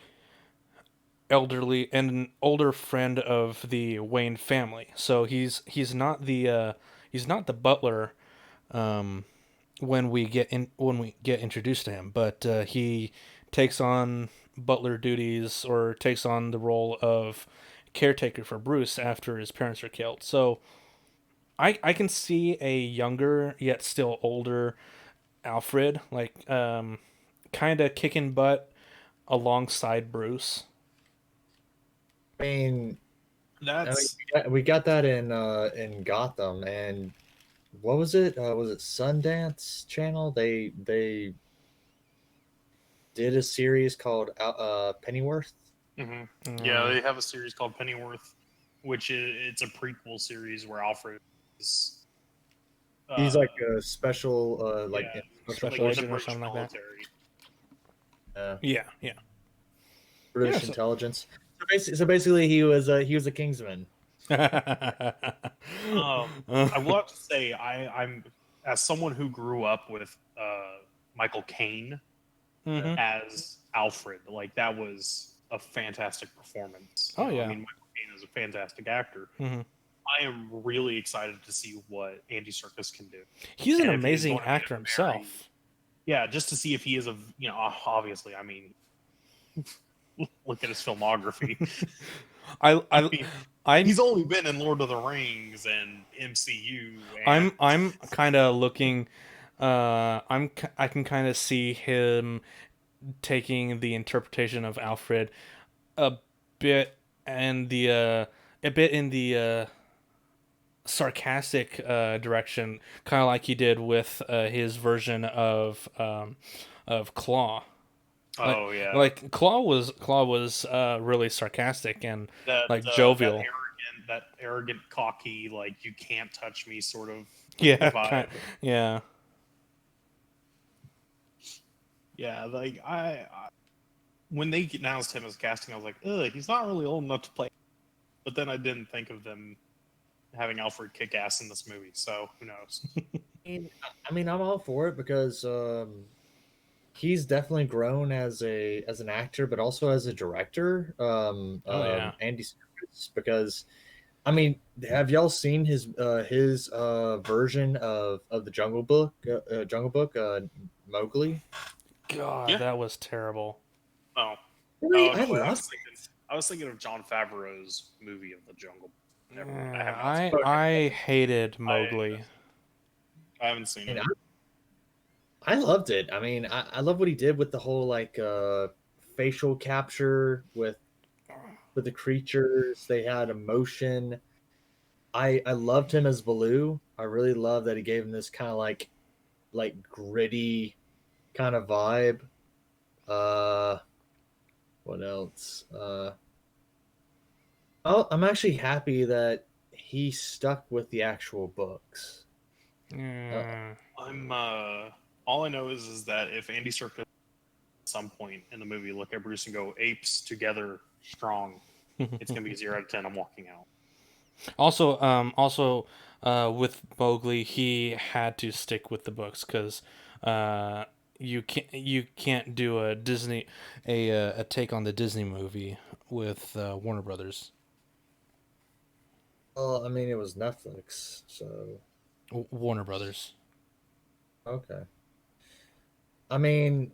S1: older friend of the Wayne family. So he's not the butler when we get introduced to him, but he takes on butler duties, or takes on the role of caretaker for Bruce after his parents are killed. So I can see a younger yet still older Alfred, like kind of kicking butt alongside Bruce.
S2: I mean, we got that in Gotham, and what was it? Was it Sundance Channel? They did a series called Pennyworth.
S3: Mm-hmm. Yeah, they have a series called Pennyworth, which it's a prequel series where Alfred is.
S2: He's like a special,
S1: special agent or something like that. Yeah.
S2: British intelligence. So basically, he was a Kingsman.
S3: I will have to say, I'm as someone who grew up with Michael Caine as Alfred, like that was a fantastic performance.
S1: Oh yeah,
S3: I mean, Michael Caine is a fantastic actor.
S1: Mm-hmm.
S3: I am really excited to see what Andy Serkis can do.
S1: He's an amazing actor himself.
S3: Yeah, just to see if he is obviously, I mean, look at his filmography. He's only been in Lord of the Rings and MCU. And...
S1: I'm kind of looking. I can kind of see him taking the interpretation of Alfred a bit in the sarcastic direction, kind of like he did with his version of Claw. Like Claw was really sarcastic and jovial.
S3: That arrogant, cocky, like you can't touch me sort of
S1: vibe.
S3: Yeah, like I when they announced him as casting, I was like, ugh, he's not really old enough to play. But then I didn't think of them having Alfred kick ass in this movie, so who knows?
S2: I mean, I'm all for it because he's definitely grown as an actor, but also as a director. Andy Serkis, because I mean, have y'all seen his version of the Jungle Book? Mowgli.
S1: God, that was terrible.
S3: Oh,
S2: really?
S3: I was thinking of Jon Favreau's movie of the Jungle.
S1: I hated Mowgli.
S3: I haven't seen it.
S2: I loved it. I mean, I love what he did with the whole facial capture with with the creatures. They had emotion. I loved him as Baloo. I really love that he gave him this kind of like gritty kind of vibe. Uh, what else? I'm actually happy that he stuck with the actual books. Uh,
S1: Yeah.
S3: I'm all I know is that if Andy Serkis at some point in the movie look at Bruce and go apes together strong, it's gonna be 0 out of 10. I'm walking out.
S1: With Mowgli, he had to stick with the books because uh, you can't do a take on the Disney movie with Warner Brothers.
S2: well, I mean, it was Netflix, so
S1: Warner Brothers.
S2: okay. I mean,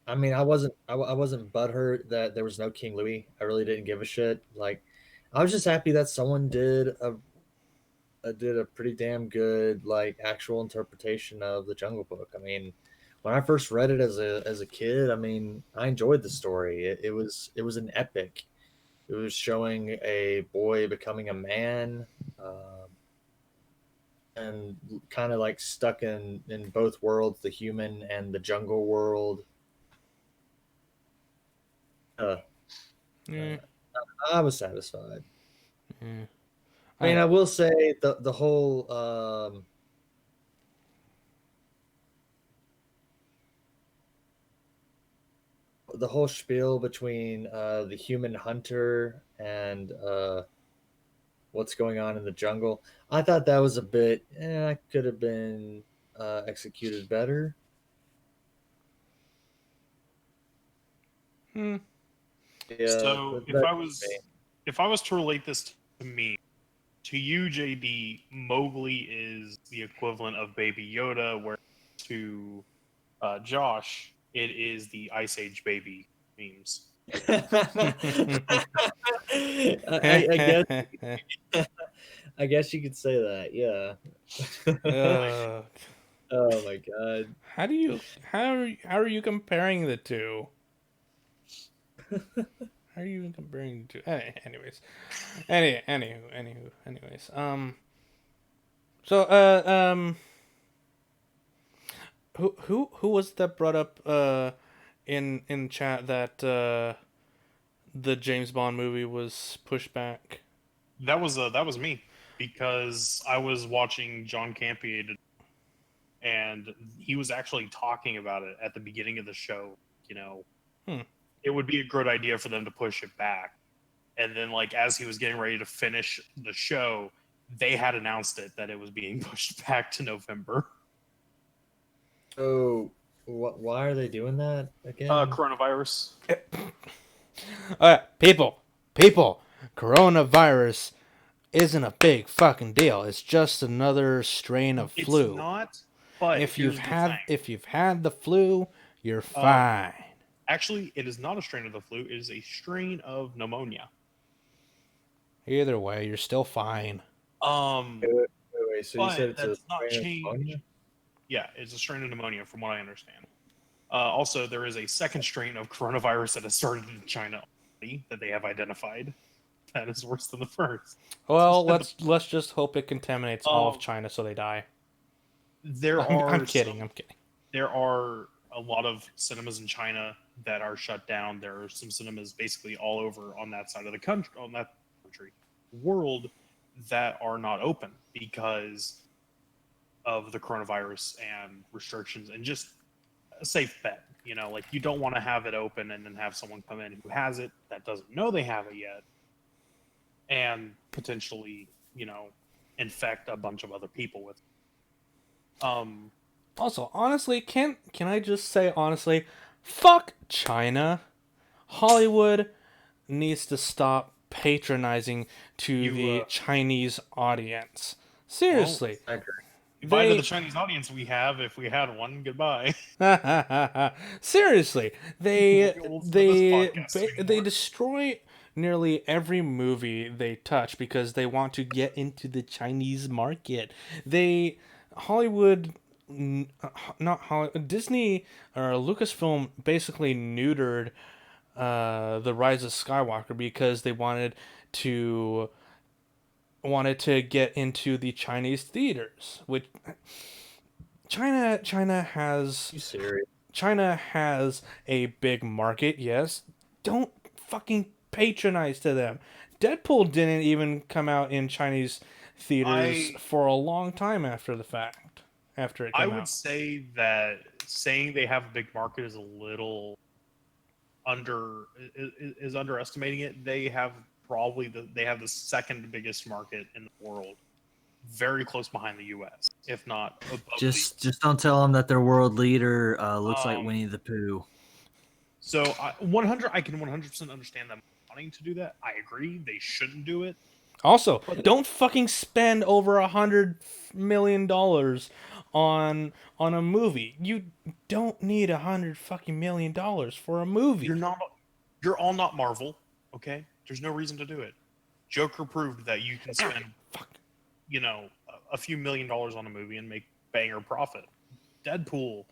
S2: I wasn't butthurt that there was no King Louis. I really didn't give a shit. Like, I was just happy that someone did a pretty damn good like actual interpretation of the Jungle Book. I mean, when I first read it as a kid, I mean, I enjoyed the story. It was an epic. It was showing a boy becoming a man, and kind of like stuck in both worlds, the human and the jungle world. Uh,
S1: Yeah,
S2: uh, I was satisfied.
S1: yeah.
S2: I mean,
S1: I
S2: I will say the whole spiel between the human hunter and what's going on in the jungle. I thought that was a bit could have been executed better.
S1: hmm.
S2: Yeah,
S3: So
S2: but that's just me.
S3: if I was to relate this to me, to you, JD, Mowgli is the equivalent of Baby Yoda, where to Josh, it is the Ice Age baby memes.
S2: I guess I guess you could say that. Yeah.
S3: Like,
S1: uh,
S2: Oh my god.
S1: how are you comparing the two? How are you even comparing the two? Anyways. So who was that brought up in chat that the James Bond movie was pushed back?
S3: that was me because I was watching John Campier and he was actually talking about it at the beginning of the show. You know,
S1: Hmm.
S3: it would be a good idea for them to push it back. And then, like as he was getting ready to finish the show, they had announced it that it was being pushed back to November.
S2: So why are they doing that again?
S3: Coronavirus.
S1: People, coronavirus isn't a big fucking deal. It's just another strain of
S3: It's
S1: flu.
S3: not, but here's the thing.
S1: If you've had the flu, you're
S3: Um,
S1: fine.
S3: Actually, it is not a strain of the flu. It is a strain of pneumonia.
S1: Either way, you're still fine.
S3: Um,
S2: Wait, so you
S3: but
S2: said it's
S3: that
S2: a
S3: does not
S2: strain of
S3: change.
S2: pneumonia?
S3: Yeah, it's a strain of pneumonia, from what I understand. Also, there is a second strain of coronavirus that has started in China already that they have identified that is worse than the first.
S1: Well, let's just hope it contaminates all of
S3: Um,
S1: China so they die.
S3: there
S1: I'm
S3: are
S1: kidding.
S3: some.
S1: I'm kidding.
S3: There are a lot of cinemas in China that are shut down. There are some cinemas basically all over on that side of the country, world, that are not open because of the coronavirus and restrictions, and just a safe bet. You know, like you don't want to have it open and then have someone come in who has it that doesn't know they have it yet, and potentially, infect a bunch of other people with it.
S1: Also, honestly, can I just say honestly, fuck China. Hollywood needs to stop patronizing to
S3: You
S1: the Chinese audience.
S3: well,
S1: Seriously,
S2: I agree.
S3: goodbye to the
S1: they
S3: Chinese audience we have, if we had one. Goodbye.
S1: seriously,
S3: People won't be able to listen to this podcast
S1: they
S3: anymore.
S1: destroy nearly every movie they touch because they want to get into the Chinese market. They Hollywood not Hollywood, Disney or Lucasfilm basically neutered The Rise of Skywalker because they to wanted to get into the Chinese theaters, which China has
S2: You serious?
S1: China has a big market, yes. Don't fucking patronize to them. Deadpool didn't even come out in Chinese theaters
S3: I
S1: for a long time after the fact. After it
S3: I
S1: came
S3: would
S1: out.
S3: say that saying they have a big market is a little is underestimating it. They have they have the second biggest market in the world, very close behind the U.S., if not above the.
S4: Just don't tell them that their world leader looks like
S3: Um,
S4: Winnie the Pooh.
S3: so 100, I can 100% understand them wanting to do that. I agree, they shouldn't do it.
S1: Also,
S3: But
S1: don't fucking spend over $100 million on a movie. You don't need $100 fucking million for a movie.
S3: you're all not Marvel, okay? There's no reason to do it. Joker proved that you can spend,
S1: Fuck.
S3: a few $1 million on a movie and make banger profit. Deadpool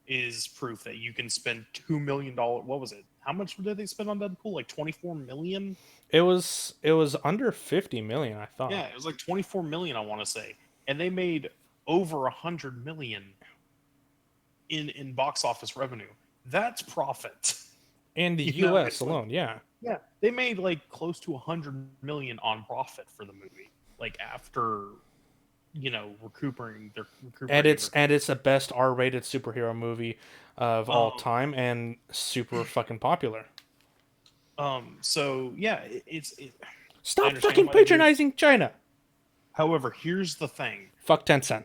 S3: is proof that you can spend $2 million. What was it? How much did they spend on Deadpool? Like 24 million?
S1: It was under 50 million, I thought.
S3: Yeah, it was like 24 million, I want to say. And they made over 100 million in box office revenue. That's profit.
S1: In the
S3: You know,
S1: US
S3: it's like-
S1: alone, yeah.
S3: Yeah, they made like close to 100 million on profit for the movie. Like after, recuperating their
S1: And it's the best R-rated superhero movie of all
S3: Um,
S1: time and super fucking popular.
S3: So yeah, I
S1: Stop
S3: understand
S1: fucking
S3: why they do it.
S1: patronizing China.
S3: However, here's the thing.
S1: Fuck Tencent.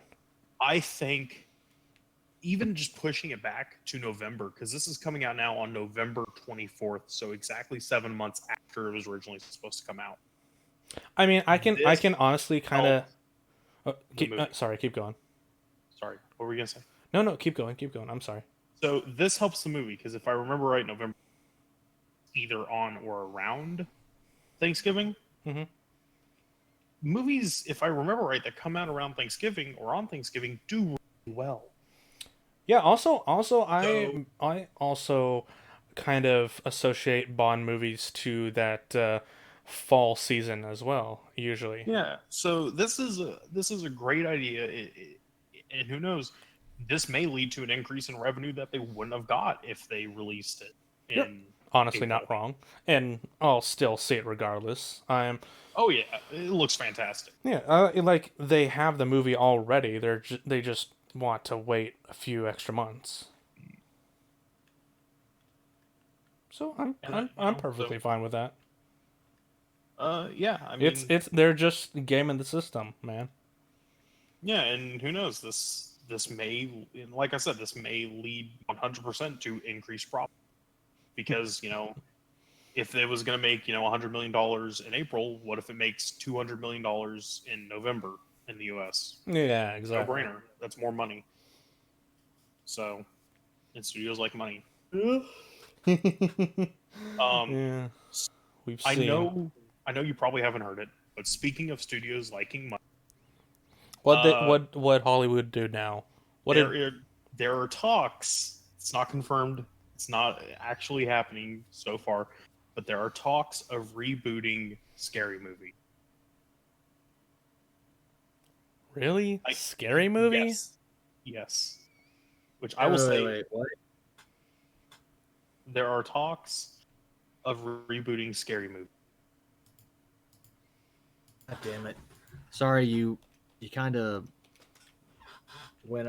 S3: I think even just pushing it back to November, because this is coming out now on November 24th, so exactly 7 months after it was originally supposed to come out.
S1: I mean, I can
S3: This
S1: honestly kind of
S3: the movie.
S1: sorry, keep going.
S3: Sorry, what were we gonna say?
S1: No, keep going. I'm sorry.
S3: So this helps the movie because if I remember right, November either on or around Thanksgiving.
S1: Mhm.
S3: Movies, if I remember right, that come out around Thanksgiving or on Thanksgiving do really well.
S1: Yeah, also
S3: So-
S1: I also kind of associate Bond movies to that fall season as well, usually.
S3: Yeah. So this is a great idea, and who knows, this may lead to an increase in revenue that they wouldn't have got if they released it
S1: Yep.
S3: in.
S1: Honestly,
S3: April.
S1: not wrong. And I'll still see it regardless.
S3: Oh yeah, it looks fantastic.
S1: Yeah, like they have the movie already. They just want to wait a few extra months. So I'm perfectly fine with that.
S3: Yeah, I mean,
S1: It's they're just gaming the system, man.
S3: yeah, and who knows, this may, and like I said, this may lead 100% to increased profit because if it was going to make $100 million in April, what if it makes $200 million in November in the U.S.?
S1: Yeah,
S3: No
S1: exactly.
S3: brainer. That's more money. So, and studios like money.
S1: Yeah, we've
S3: I
S1: seen.
S3: know you probably haven't heard it, but speaking of studios liking money,
S1: What Hollywood do now? What did
S3: there are talks. It's not confirmed. It's not actually happening so far, but there are talks of rebooting Scary Movie.
S1: really scary movie?
S3: Yes. Which I will say,
S2: Wait, what?
S3: there are talks of rebooting Scary Movie.
S2: God damn it! Sorry, you kind of went.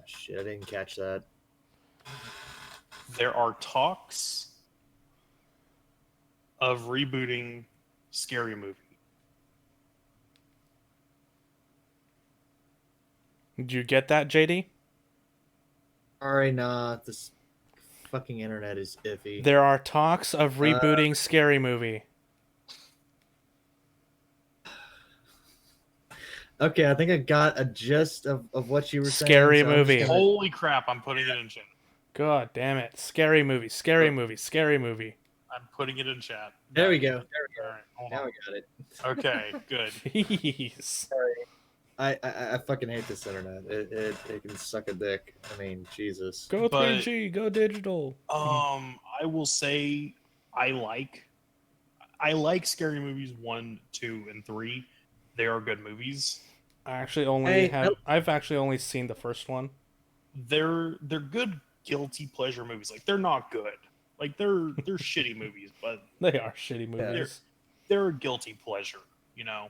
S2: Shit, I didn't catch that.
S3: There are talks of rebooting Scary Movie.
S1: Did you get that, JD?
S2: Sorry, nah. This fucking internet is iffy.
S1: There are talks of rebooting Scary Movie.
S2: Okay, I think I got a gist of what you were
S1: Scary
S2: saying. So I'm just
S1: movie.
S2: gonna-
S3: Holy crap! I'm putting it in chat.
S1: God damn it! Scary movie. Scary movie. Scary movie.
S3: I'm putting it in chat.
S2: There we go.
S3: All right, hold
S2: Now
S3: on.
S2: we got it.
S3: Okay, good.
S1: Jeez.
S2: I fucking hate this internet. It can suck a dick. I mean, Jesus.
S1: Go
S3: But
S1: 3G, go digital.
S3: I will say I like I like scary movies 1, 2, and 3. They are good movies.
S2: Hey,
S1: I've actually only seen the first one.
S3: They're good guilty pleasure movies. Like they're not good. Like they're shitty movies, but
S1: They are shitty
S2: Yeah.
S1: movies.
S3: they're a guilty pleasure, you know.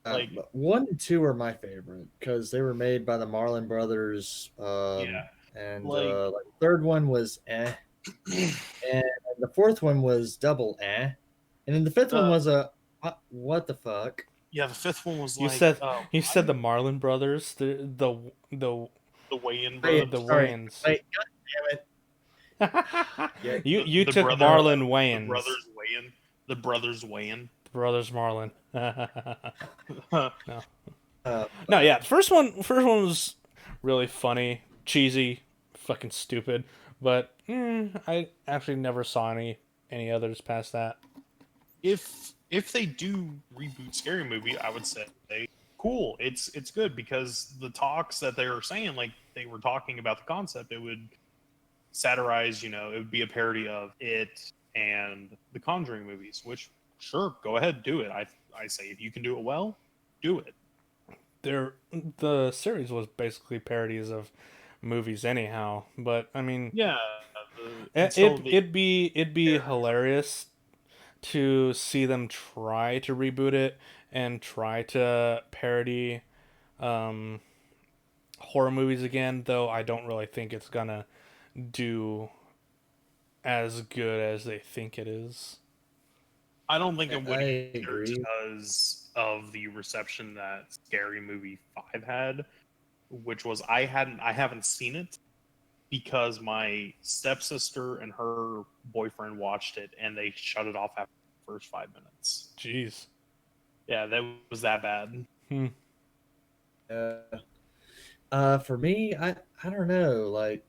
S3: Like
S2: but 1 and 2 are my favorite because they were made by the Marlon Brothers.
S3: Yeah.
S2: And
S3: Like-
S2: like the third one was and the fourth one was double and then the fifth one was a what the fuck?
S3: yeah, the fifth one was
S1: You
S3: like
S1: said you said the Marlon Brothers,
S3: the Wayans
S2: Wait,
S3: brothers.
S1: the
S2: sorry.
S1: Wayans.
S2: Wait, Yeah,
S1: you
S3: the
S1: took
S3: brother-
S1: Marlon
S3: The
S1: Wayans.
S3: brothers Wayan. The brothers Wayan.
S1: Brothers Marlon.
S2: uh,
S1: No, yeah, first one was really funny, cheesy, fucking stupid, but I actually never saw any others past that.
S3: if they do reboot Scary Movie, I would say cool. It's good because the talks that they were saying, like they were talking about the concept, it would satirize, it would be a parody of it and the Conjuring movies, which sure, go ahead, do it. I say if you can do it well, do it.
S1: The series was basically parodies of movies anyhow, but I mean,
S3: Yeah.
S1: it'd be hilarious to see them try to reboot it and try to parody horror movies again, though I don't really think it's gonna do as good as they think it is.
S3: I don't think it would
S2: I
S3: either
S2: agree.
S3: because of the reception that Scary Movie 5 had, which was I haven't seen it because my stepsister and her boyfriend watched it and they shut it off after the first 5 minutes.
S1: Jeez.
S3: Yeah, that was that bad.
S2: For me, I don't know. Like,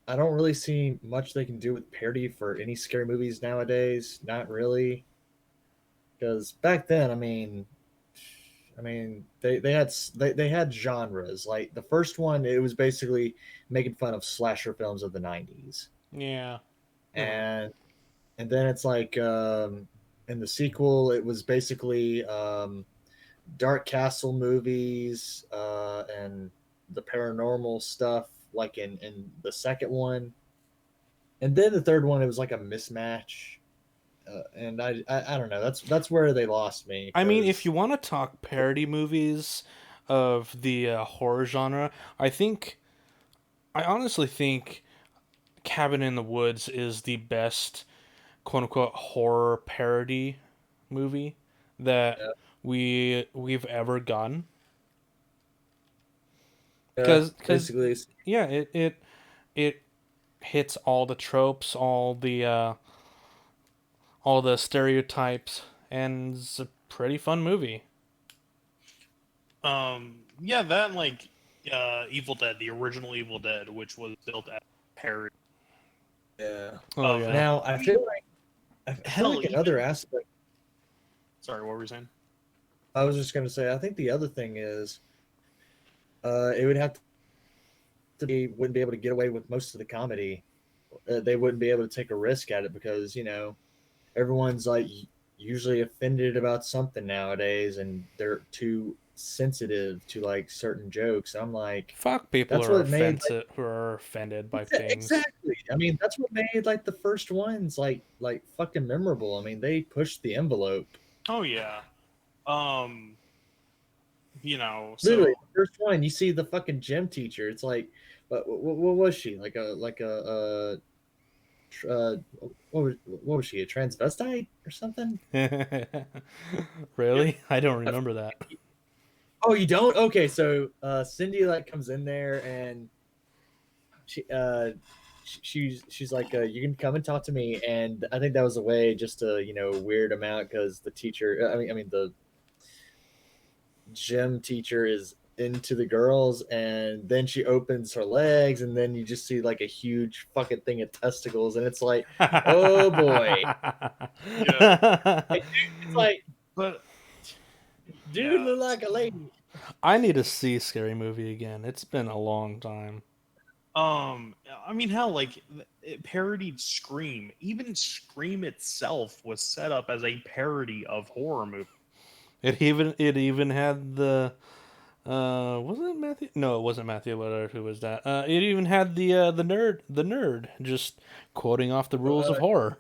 S2: I don't really see much they can do with parody for any scary movies nowadays. Not really, because back then, they had genres. Like the first one, it was basically making fun of slasher films of the '90s,
S1: Yeah.
S2: and then it's like in the sequel, it was basically Dark Castle movies and the paranormal stuff, like in the second one, and then the third one, it was like a mismatch. And I don't know. That's where they lost me.
S1: I mean,
S2: 'cause-
S1: if you want to talk parody movies of the horror genre, I honestly think Cabin in the Woods is the best quote unquote horror parody movie that
S2: Yeah.
S1: we've ever gotten.
S2: yeah,
S1: 'Cause
S2: basically,
S1: yeah, it hits all the tropes, all the stereotypes, and it's a pretty fun movie.
S3: Yeah, that and like Evil Dead, the original Evil Dead, which was built as a parody.
S2: yeah.
S1: Oh
S3: Of-
S1: yeah.
S2: Now I feel like
S3: Hell,
S2: another aspect.
S3: Sorry, what were you saying?
S2: I was just gonna say, I think the other thing is, it would have to be wouldn't be able to get away with most of the comedy. They wouldn't be able to take a risk at it because everyone's like usually offended about something nowadays, and they're too sensitive to like certain jokes. I'm like,
S1: Fuck people
S2: that's
S1: who are
S2: what made,
S1: offensive, who are offended by things.
S2: exactly. I mean, that's what made like the first ones like fucking memorable. I mean, they pushed the envelope.
S3: Oh yeah. So
S2: Literally, the first one, you see the fucking gym teacher. It's like, what was she? Like what was she? A transvestite or something?
S1: Really? I don't remember that.
S2: Oh, you don't? Okay, so Cindy like comes in there and she's like, you can come and talk to me, and I think that was a way just to weird him out because the teacher, I mean the gym teacher is into the girls, and then she opens her legs, and then you just see like a huge fucking thing of testicles, and it's like, oh boy. It's like,
S3: but
S2: Dude
S3: Yeah.
S2: look like a lady.
S1: I need to see Scary Movie again. It's been a long time.
S3: I mean, hell, like it parodied Scream. Even Scream itself was set up as a parody of horror movie.
S1: It even had the wasn't it Matthew? No, it wasn't Matthew Lillard who was that. It even had the nerd just quoting off the rules of horror.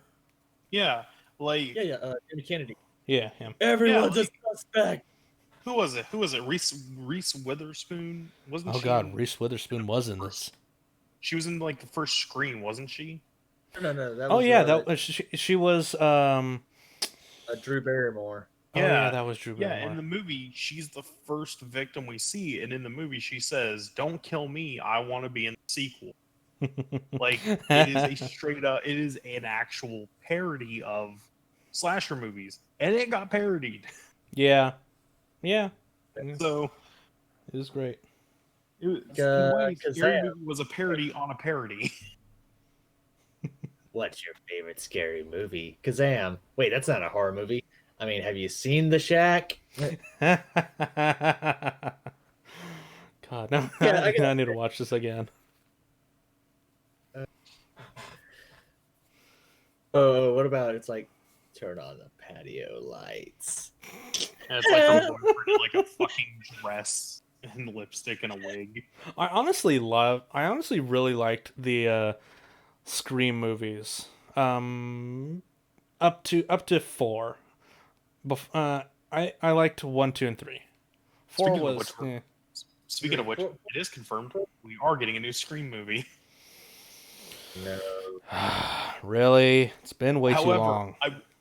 S3: Yeah, like
S2: Jimmy Kennedy.
S1: Yeah, him.
S3: yeah,
S2: Everyone's a
S3: like
S2: suspect.
S3: who was it? Who was it? Reese Witherspoon? Wasn't
S1: Oh
S3: she
S1: God,
S3: in?
S1: Reese Witherspoon was in this.
S3: She was in like the first Scream, wasn't she?
S2: No, that
S1: Oh
S2: was
S1: yeah, that was she was.
S2: Drew Barrymore.
S1: Oh yeah,
S3: Yeah,
S1: that was Drew
S3: yeah.
S1: Barrymore.
S3: In the movie, she's the first victim we see, and in the movie, she says, "Don't kill me. I want to be in the sequel." Like it is a straight up. It is an actual parody of slasher movies, and it got parodied.
S1: Yeah, yeah,
S3: So
S1: it was great.
S3: it was, in a way, Scary
S2: Kazam.
S3: Movie was a parody on a parody.
S2: What's your favorite scary movie? Kazam. Wait, that's not a horror movie. I mean, have you seen The Shack?
S1: God, no,
S2: Yeah,
S1: I need to watch this again.
S2: Oh, what about it's like turn on the patio lights?
S3: And it's like her boyfriend in like a fucking dress and lipstick and a wig.
S1: I honestly really liked the Scream movies. Up to four. I liked 1, 2, and 3. 4
S3: Speaking of
S1: was
S3: which, speaking of which, it is confirmed we are getting a new Scream movie.
S2: No.
S1: really. It's been way too
S3: However,
S1: long.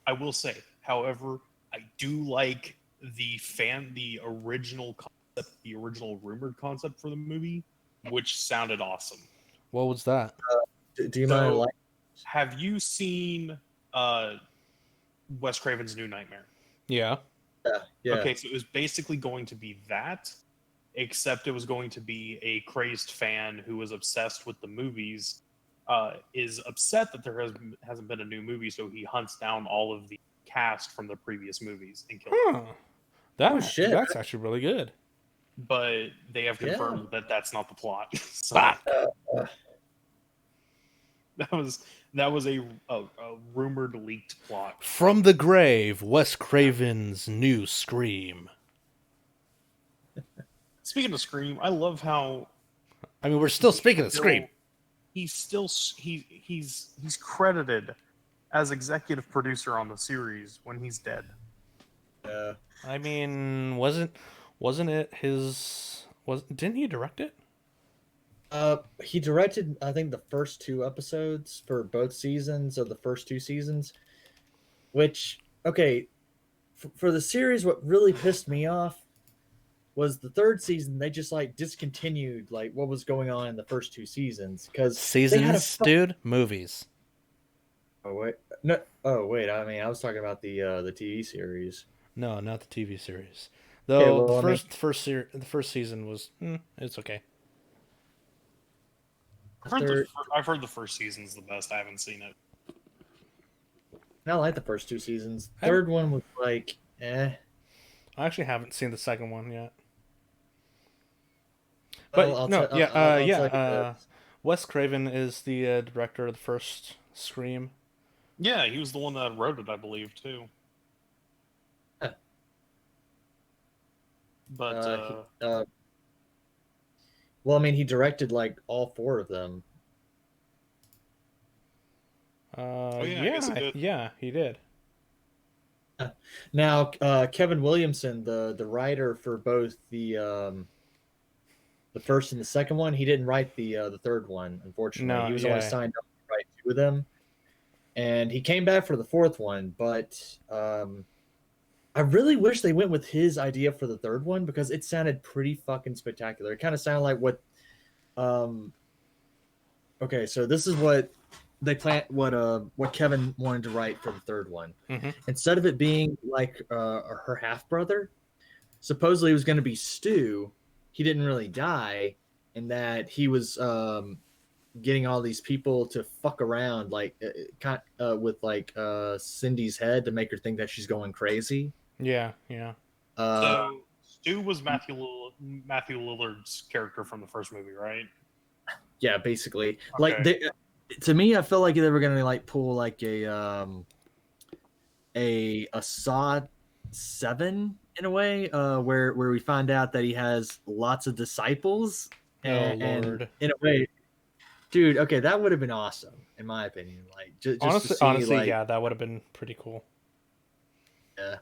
S3: I will say, however, I do like the original concept, the original rumored concept for the movie, which sounded awesome.
S1: What was that?
S2: Do you mind? Like,
S3: Have you seen Wes Craven's New Nightmare?
S1: Yeah.
S2: yeah.
S3: Okay, so it was basically going to be that, except it was going to be a crazed fan who was obsessed with the movies, is upset that there hasn't been a new movie, so he hunts down all of the cast from the previous movies and kills them.
S1: Huh.
S2: Shit.
S1: That's actually really good.
S3: But they have
S2: Yeah.
S3: confirmed that that's not the plot. So
S1: Fuck.
S3: that was a rumored leaked plot.
S1: From the grave, Wes Craven's new Scream.
S3: Speaking of Scream, I love how
S1: I mean, we're still speaking of Scream.
S3: he's credited as executive producer on the series when he's dead.
S1: I mean, wasn't it his? Didn't he direct it?
S2: He directed, I think, the first 2 episodes for both seasons of the first 2 seasons. Which, okay, for the series, what really pissed me off was the 3rd season. They just like discontinued like what was going on in the first 2 seasons because
S1: Seasons, dude. Movies.
S2: Oh wait, no. Oh wait, I mean, I was talking about the TV series.
S1: No, not the TV series. Though
S2: well,
S1: the first season was it's okay.
S3: I've heard the first season's the best. I haven't seen it.
S2: I like the first 2 seasons. 3rd one was like, eh.
S1: I actually haven't seen the second one yet. But
S2: I'll
S1: no,
S2: tell you this.
S1: Wes Craven is the director of the first Scream.
S3: Yeah, he was the one that wrote it, I believe, too.
S2: Huh.
S3: But
S2: well, I mean, he directed like all 4 of them.
S3: I guess he did.
S1: Yeah, he did.
S2: Now, Kevin Williamson, the writer for both the first and the second one, he didn't write the 3rd one. Unfortunately,
S1: No,
S2: he was
S1: yeah.
S2: only signed up to write 2 of them, and he came back for the 4th one. But I really wish they went with his idea for the 3rd one because it sounded pretty fucking spectacular. It kind of sounded like what. Okay, so this is what they plan. What Kevin wanted to write for the 3rd one.
S1: Mm-hmm.
S2: Instead of it being like her half brother, supposedly it was going to be Stu. He didn't really die, and that he was getting all these people to fuck around like with like Cindy's head to make her think that she's going crazy.
S1: Yeah, yeah.
S3: So Stu was Matthew Lillard's character from the first movie, right?
S2: Yeah, basically. Like
S3: Okay.
S2: to me, I felt like they were gonna like pull like a Saw 7 in a way, where we find out that he has lots of disciples,
S1: Oh
S2: and
S1: Lord.
S2: in a way, dude, okay, that would have been awesome in my opinion. Like just to see
S1: Honestly,
S2: like
S1: yeah, that would have been pretty cool.
S2: yeah.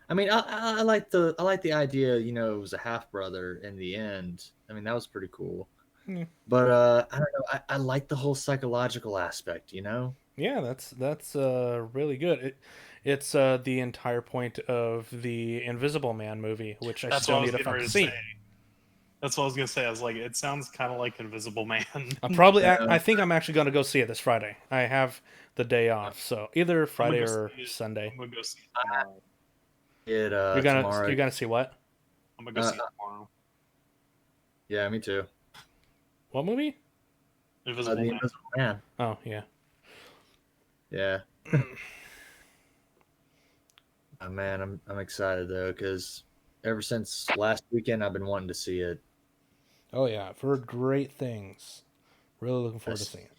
S2: I mean, I like the idea. You know, it was a half brother in the end. I mean, that was pretty cool.
S1: Yeah,
S2: But I don't know. I like the whole psychological aspect. You know.
S1: yeah, that's really good. It's the entire point of the Invisible Man movie, which I
S3: That's what
S1: still
S3: I was
S1: need to
S3: getting
S1: fucking
S3: ready to say.
S1: see.
S3: That's what I was gonna say. I was like, it sounds kind of like Invisible Man.
S1: I think I'm actually going to go see it this Friday. I have the day off, so either
S3: I'm gonna
S1: Friday
S3: go
S1: or
S3: see it.
S1: Sunday.
S3: I'm gonna go see it tomorrow.
S2: It
S1: You're
S2: tomorrow.
S1: gonna see what?
S3: I'm gonna go
S2: Uh,
S3: see it tomorrow.
S2: yeah, me too.
S1: What movie?
S3: Invisible
S2: The
S3: Man.
S2: Invisible Man.
S1: Oh yeah.
S2: Yeah. Oh, man, I'm excited though because ever since last weekend I've been wanting to see it.
S1: Oh yeah. I've heard great things. Really looking forward to
S2: Yes.
S1: seeing it.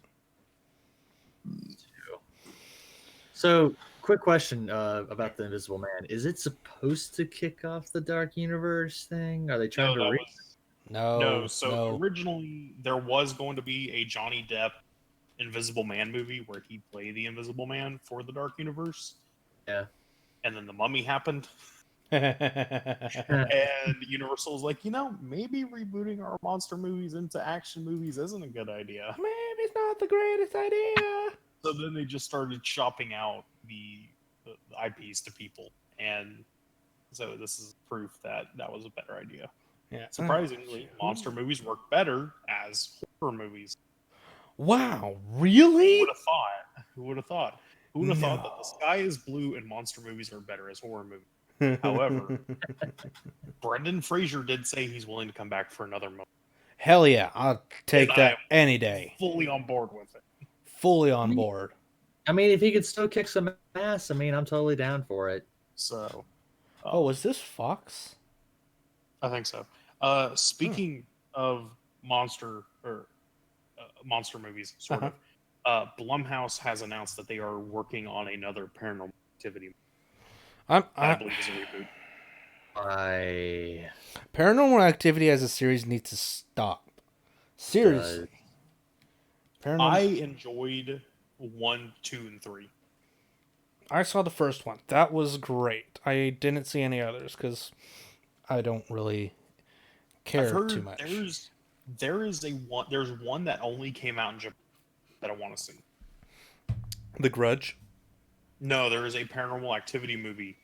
S2: So, quick question about the Invisible Man: is it supposed to kick off the Dark Universe thing? Are they trying
S3: No,
S2: to
S3: that
S2: re?
S3: was no.
S1: No,
S3: So
S1: no.
S3: originally there was going to be a Johnny Depp Invisible Man movie where he played the Invisible Man for the Dark Universe,
S2: Yeah.
S3: and then the Mummy happened,
S1: Maybe
S3: and Universal was like, maybe rebooting our monster movies into action movies isn't a good idea.
S1: it's not the greatest idea.
S3: So then they just started shopping out the IPs to people, and so this is proof that that was a better idea.
S1: Yeah.
S3: Surprisingly, monster movies work better as horror movies.
S1: Wow,
S3: Who
S1: really?
S3: would have thought? Who would have thought? Who would have thought that the
S1: No.
S3: sky is blue and monster movies are better as horror movies? However, Brendan Fraser did say he's willing to come back for another movie,
S1: Hell yeah, I'll
S3: and
S1: take
S3: I am
S1: that any day.
S3: fully on board with it.
S1: Fully on board.
S2: I mean, if he could still kick some ass, I mean, I'm totally down for it.
S3: So,
S1: Oh, was this Fox?
S3: I think so. Speaking of monster movies, sort
S1: Uh-huh.
S3: of. Blumhouse has announced that they are working on another Paranormal Activity.
S1: I'm,
S3: I
S1: I,
S3: believe is a reboot.
S2: I
S1: Paranormal Activity as a series needs to stop. Seriously.
S3: I
S1: Paranormal.
S3: enjoyed 1, 2, and 3.
S1: I saw the first one. That was great. I didn't see any others because I don't really
S3: I've
S1: care
S3: heard
S1: too much.
S3: there's one that only came out in Japan that I want to see.
S1: The Grudge.
S3: No, there is a Paranormal Activity movie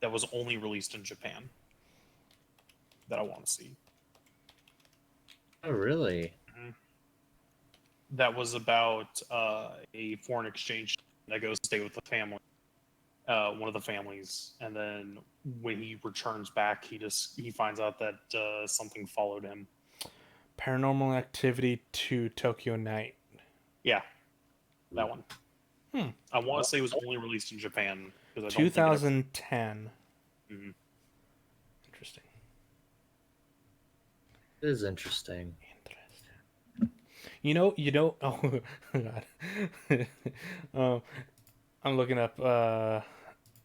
S3: that was only released in Japan that I want to see.
S2: oh really?
S3: That was about a foreign exchange that goes to stay with the family, one of the families, and then when he returns back, he finds out that something followed him.
S1: Paranormal Activity 2 Tokyo Night.
S3: Yeah, that one.
S1: Hmm.
S3: I want to say it was only released in Japan because I don't think
S1: 2010.
S3: Mhm.
S1: Interesting.
S2: It is interesting.
S1: Oh God. I'm looking up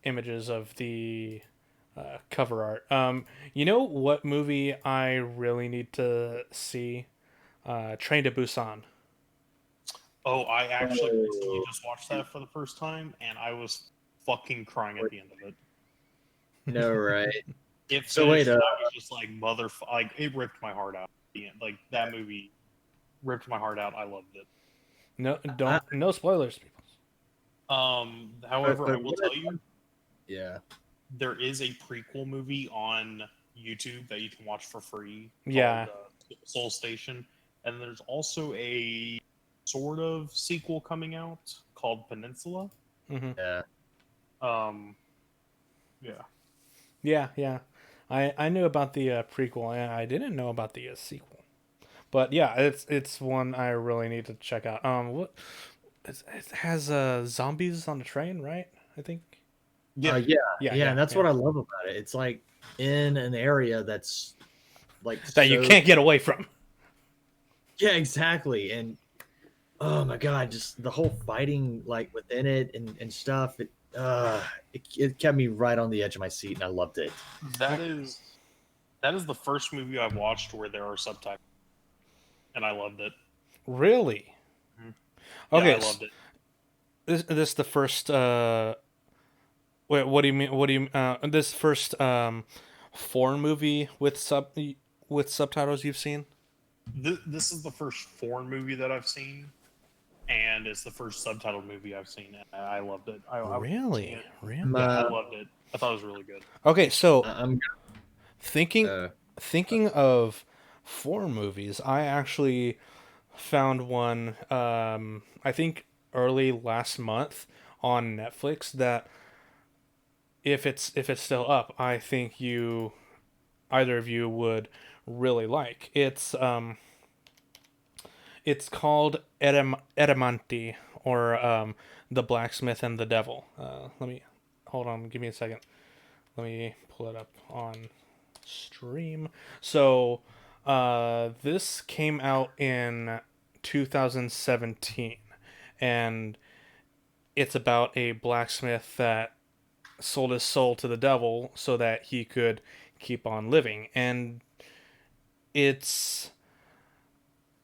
S1: images of the cover art. You know what movie I really need to see? Train to Busan.
S3: Oh, I actually recently just watched that for the first time, and I was fucking crying at the end of it.
S2: No, right?
S3: It
S2: So wait,
S3: finished, and I was just like, like, it ripped my heart out. At the end. Like, that movie ripped my heart out. I loved it.
S1: No spoilers, people.
S3: However,
S2: but
S3: I will tell you,
S2: yeah.
S3: there is a prequel movie on YouTube that you can watch for free
S1: Yeah.
S3: called Soul Station, and there's also a sort of sequel coming out called Peninsula.
S1: Mm-hmm.
S2: Yeah.
S3: Yeah.
S1: Yeah. I knew about the prequel, and I didn't know about the sequel. But yeah, it's one I really need to check out. It has zombies on the train, right? I think.
S3: Yeah.
S2: Yeah,
S1: Yeah,
S2: yeah,
S1: yeah,
S2: and that's
S1: yeah.
S2: what I love about it. It's like in an area that's like
S1: That you
S2: so
S1: can't get away from.
S2: yeah, exactly. And oh my god, just the whole fighting like within it and stuff. It kept me right on the edge of my seat, and I loved it.
S3: That is the first movie I've watched where there are subtitles, and I loved it.
S1: Really?
S3: Mhm. Yeah, I
S1: Okay,
S3: loved it.
S1: this is the first. Wait, what do you mean? What do you? This first foreign movie with subtitles you've seen?
S3: This is the first foreign movie that I've seen, and it's the first subtitled movie I've seen. And I loved it. I would watching
S1: Really?
S3: it.
S1: Really?
S2: I'm
S3: Yeah, I loved it. I thought it was really good.
S1: Okay, so
S2: I'm
S1: thinking
S2: uh,
S1: thinking of foreign movies, I actually found one. I think early last month on Netflix that if it's still up, I think you either of you would really like. It's called Edamanti, or the Blacksmith and the Devil. Let me hold on. Give me a second. Let me pull it up on stream. So, this came out in 2017, and it's about a blacksmith that sold his soul to the devil so that he could keep on living. And it's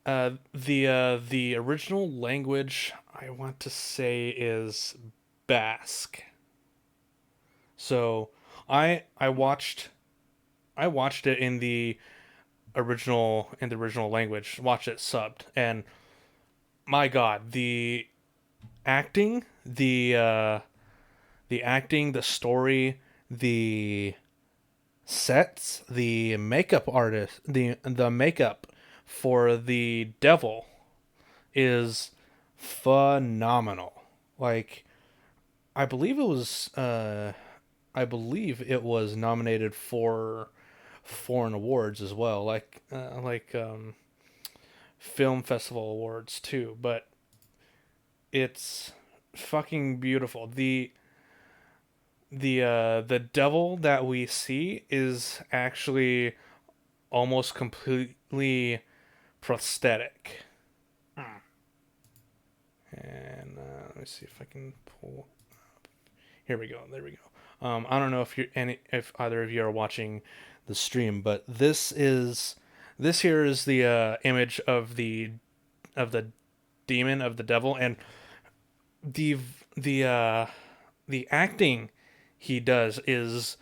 S1: the original language I want to say is Basque. So I watched it in the original language, watched it subbed, and my God, acting, the acting, the story, the sets, the makeup artist, the makeup for the devil is phenomenal. Like I believe it was I believe it was nominated for foreign awards as well, like film festival awards too. But it's fucking beautiful. The devil that we see is actually almost completely prosthetic.
S3: Hmm.
S1: And let me see if I can pull. Here we go. There we go. I don't know if either of you are watching the stream, but this here is the image of the demon, of the devil, and the the uh, the acting he does is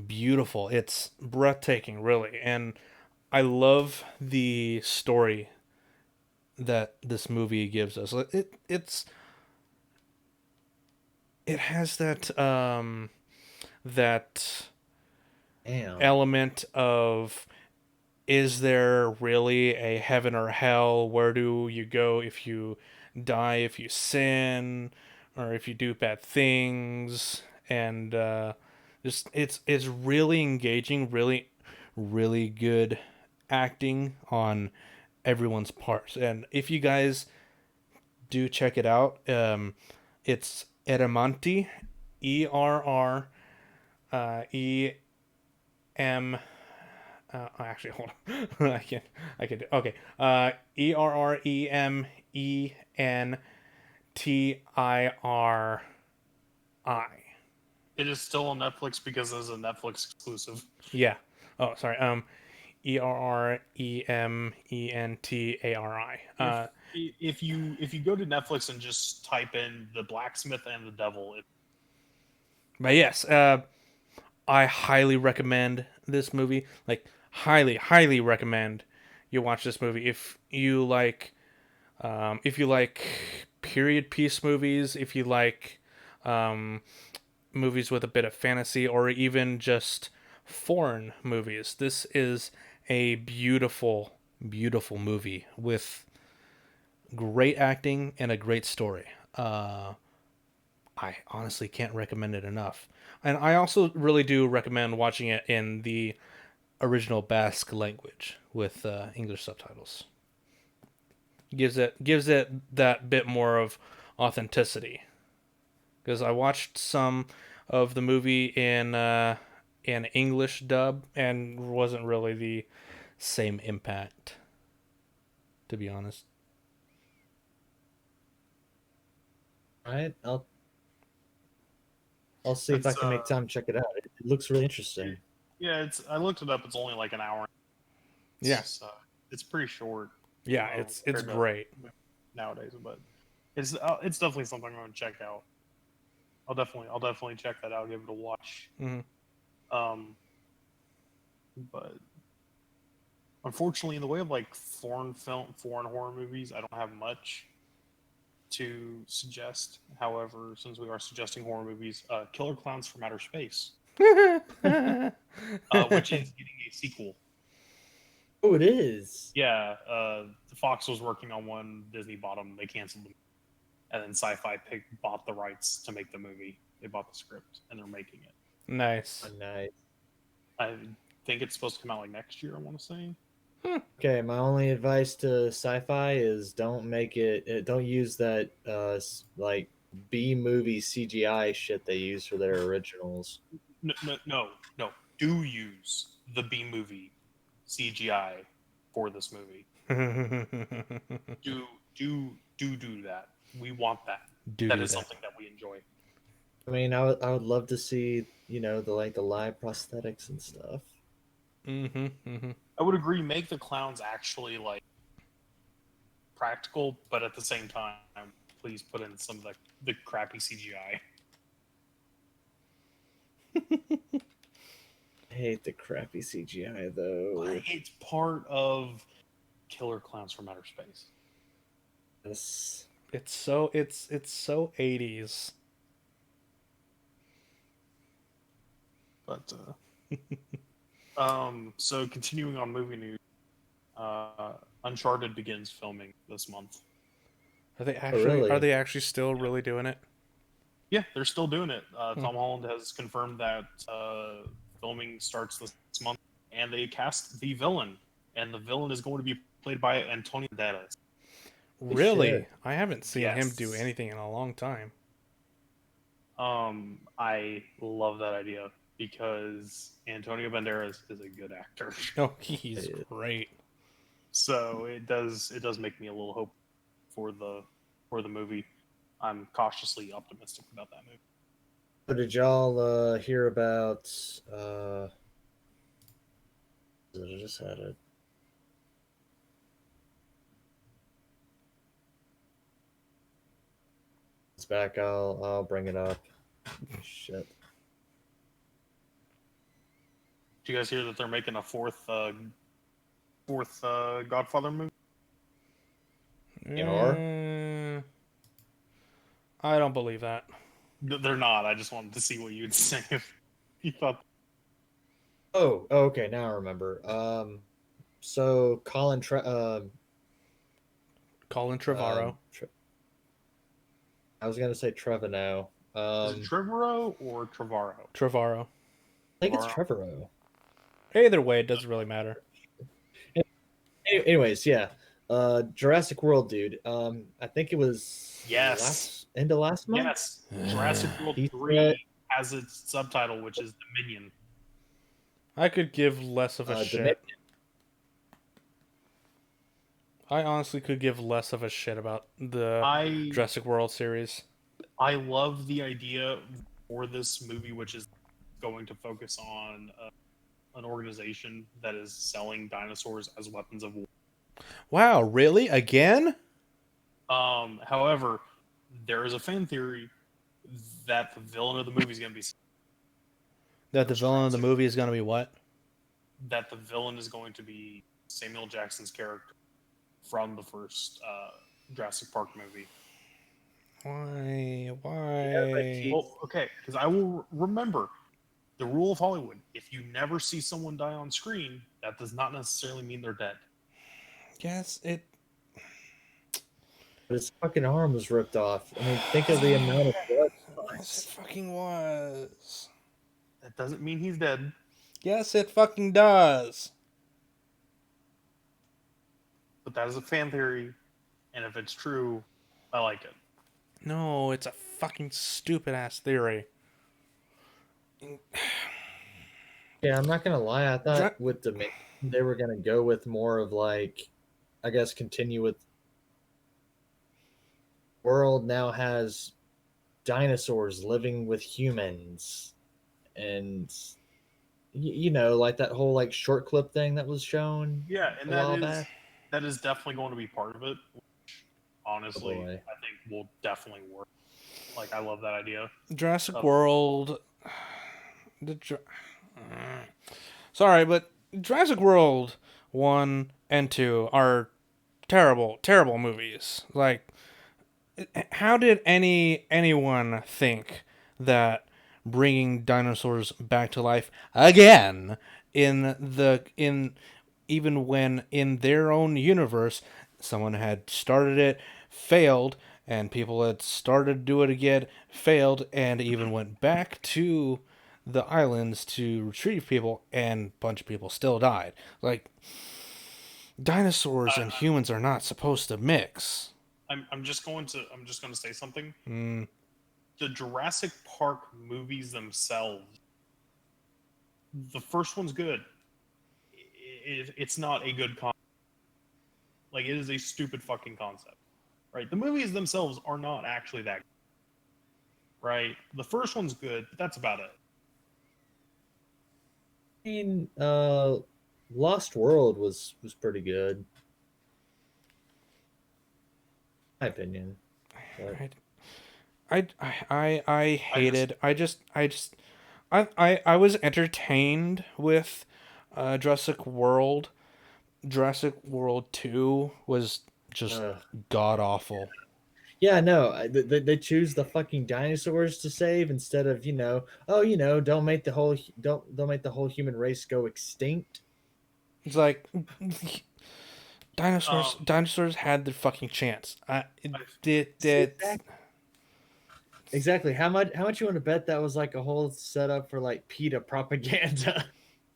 S1: beautiful. It's breathtaking, really, and I love the story that this movie gives us. It has that
S2: damn.
S1: element of, is there really a heaven or hell? Where do you go if you die, if you sin, or if you do bad things? And just it's really engaging, really good acting on everyone's part. And if you guys do check it out, it's Eramanti, ERREM. Actually, hold on. I can do. Okay. ERREMENTIRI.
S3: It is still on Netflix because it's a Netflix exclusive.
S1: Yeah. Oh, sorry. ERREMENTARI.
S3: If you go to Netflix and just type in the blacksmith and the devil,
S1: But yes, I highly recommend this movie. Like, highly recommend you watch this movie if you like period piece movies, if you like um, movies with a bit of fantasy, or even just foreign movies. This is a beautiful movie with great acting and a great story. I honestly can't recommend it enough. And I also really do recommend watching it in the original Basque language with English subtitles. Gives it that bit more of authenticity. Because I watched some of the movie in English dub, and wasn't really the same impact, to be honest.
S2: All right, I'll see if I
S3: It's
S2: can make time to check it out. It looks really interesting.
S3: yeah, it's I looked it up. It's only like an hour.
S1: Yeah,
S3: It's pretty short.
S1: yeah, it's
S3: Compared to
S1: great.
S3: nowadays, but it's definitely something I'm going to check out. I'll definitely check that out. Give it a watch.
S1: Hmm.
S3: Um, but unfortunately, in the way of like foreign horror movies, I don't have much to suggest. However, since we are suggesting horror movies, Killer Clowns from Outer Space, which is getting a sequel.
S2: Oh, it is.
S3: Yeah, the Fox was working on one. Disney bought them. They canceled them, and then Sci-Fi bought the rights to make the movie. They bought the script, and they're making it.
S1: Nice.
S2: Oh, nice.
S3: I think it's supposed to come out like next year. I want to say.
S2: Okay, my only advice to sci-fi is don't make don't use that like B movie CGI shit they use for their originals.
S3: No. Do use the B movie CGI for this movie. Do that. We want that. That is
S1: that.
S3: something that we enjoy.
S2: I mean, I would love to see, the live prosthetics and stuff.
S1: Mm-hmm, mm-hmm.
S3: I would agree. Make the clowns actually like practical, but at the same time, please put in some of the crappy CGI.
S2: I hate the crappy CGI though.
S3: But it's part of Killer Clowns from Outer Space.
S2: Yes.
S1: It's so 80s.
S3: But so continuing on movie news, Uncharted begins filming this month.
S2: Really?
S1: Are they actually still really doing it?
S3: Yeah, they're still doing it. Tom Holland has confirmed that filming starts this month, and they cast the villain, and the villain is going to be played by Antonio Banderas.
S1: Really?
S2: Shit.
S1: I haven't seen him do
S3: Yes.
S1: anything in a long time.
S3: I love that idea because Antonio Banderas is a good actor.
S1: Oh, he's
S2: Yeah.
S1: great.
S3: So it does make me a little hope for the movie. I'm cautiously optimistic about that movie.
S2: So did y'all hear about I just had it. It's back. I'll bring it up. Shit.
S3: Did you guys hear that they're making a fourth Godfather movie?
S2: They are?
S1: I don't believe that.
S3: They're not. I just wanted to see what you'd say if you thought.
S2: Oh, okay. Now I remember. So
S1: Colin Trevorrow.
S2: I was gonna say Trevino.
S3: Is it Trevorrow or Trevorrow?
S1: Trevorrow.
S2: I think it's Trevorrow.
S1: Either way, it doesn't really matter.
S2: Anyways, yeah. Jurassic World, dude. I think it was end of last month.
S3: Yes. Jurassic World
S2: He
S3: 3
S2: said-
S3: has its subtitle, which is Dominion.
S1: I could give less of a shit.
S2: Dominion.
S1: I honestly could give less of a shit about the Jurassic World series.
S3: I love the idea for this movie, which is going to focus on an organization that is selling dinosaurs as weapons of war.
S1: Wow, really? Again?
S3: However, there is a fan theory that the villain of the movie is going to be
S1: That the villain of the movie is going to be what?
S3: that the villain is going to be Samuel Jackson's character from the first Jurassic Park movie.
S1: Why?
S3: Well, okay, because I will remember the rule of Hollywood. If you never see someone die on screen, that does not necessarily mean they're dead.
S1: Yes, it.
S2: But his fucking arm was ripped off. I mean, think of the amount of blood.
S1: Yes, it fucking was.
S3: That doesn't mean he's dead.
S1: Yes, it fucking does.
S3: But that is a fan theory, and if it's true, I like it.
S1: No, it's a fucking stupid ass theory.
S2: Yeah, I'm not gonna lie. I
S1: Dra-
S2: thought with Dominion they were gonna go with more of like, I guess, continue with world now has dinosaurs living with humans, and you know, like that whole like short clip thing that was shown
S3: Yeah,
S2: a
S3: and
S2: while back.
S3: that is definitely going to be part of it.
S2: Oh
S3: Honestly,
S2: boy.
S3: I think will definitely work. Like, I love that idea.
S1: Jurassic
S3: Of,
S1: World. The Dra- Sorry, but Jurassic World 1 and 2 are terrible, terrible movies. Like, how did anyone think that bringing dinosaurs back to life again in even when in their own universe someone had started it, failed, and people had started to do it again, failed, and even went back to the islands to retrieve people, and a bunch of people still died. Like, dinosaurs and
S3: I,
S1: humans are not supposed to mix.
S3: I'm just going to say something.
S1: Mm.
S3: The Jurassic Park movies themselves, the first one's good. It's not a good concept. Like, it is a stupid fucking concept, right? The movies themselves are not actually that good, right? The first one's good, but that's about it.
S2: I mean, Lost World was pretty good, in my opinion. But
S1: I
S3: I just
S1: hated. I was entertained with Jurassic World. Jurassic World 2 was just
S2: uh,
S1: god awful.
S2: yeah, no, they choose the fucking dinosaurs to save instead of, you know, oh, you know, don't make the whole human race go extinct.
S1: It's like
S3: um
S1: dinosaurs had their fucking chance. I it,
S3: I,
S2: See,
S1: it's
S2: exactly. How much you want to bet that was like a whole setup for like PETA propaganda?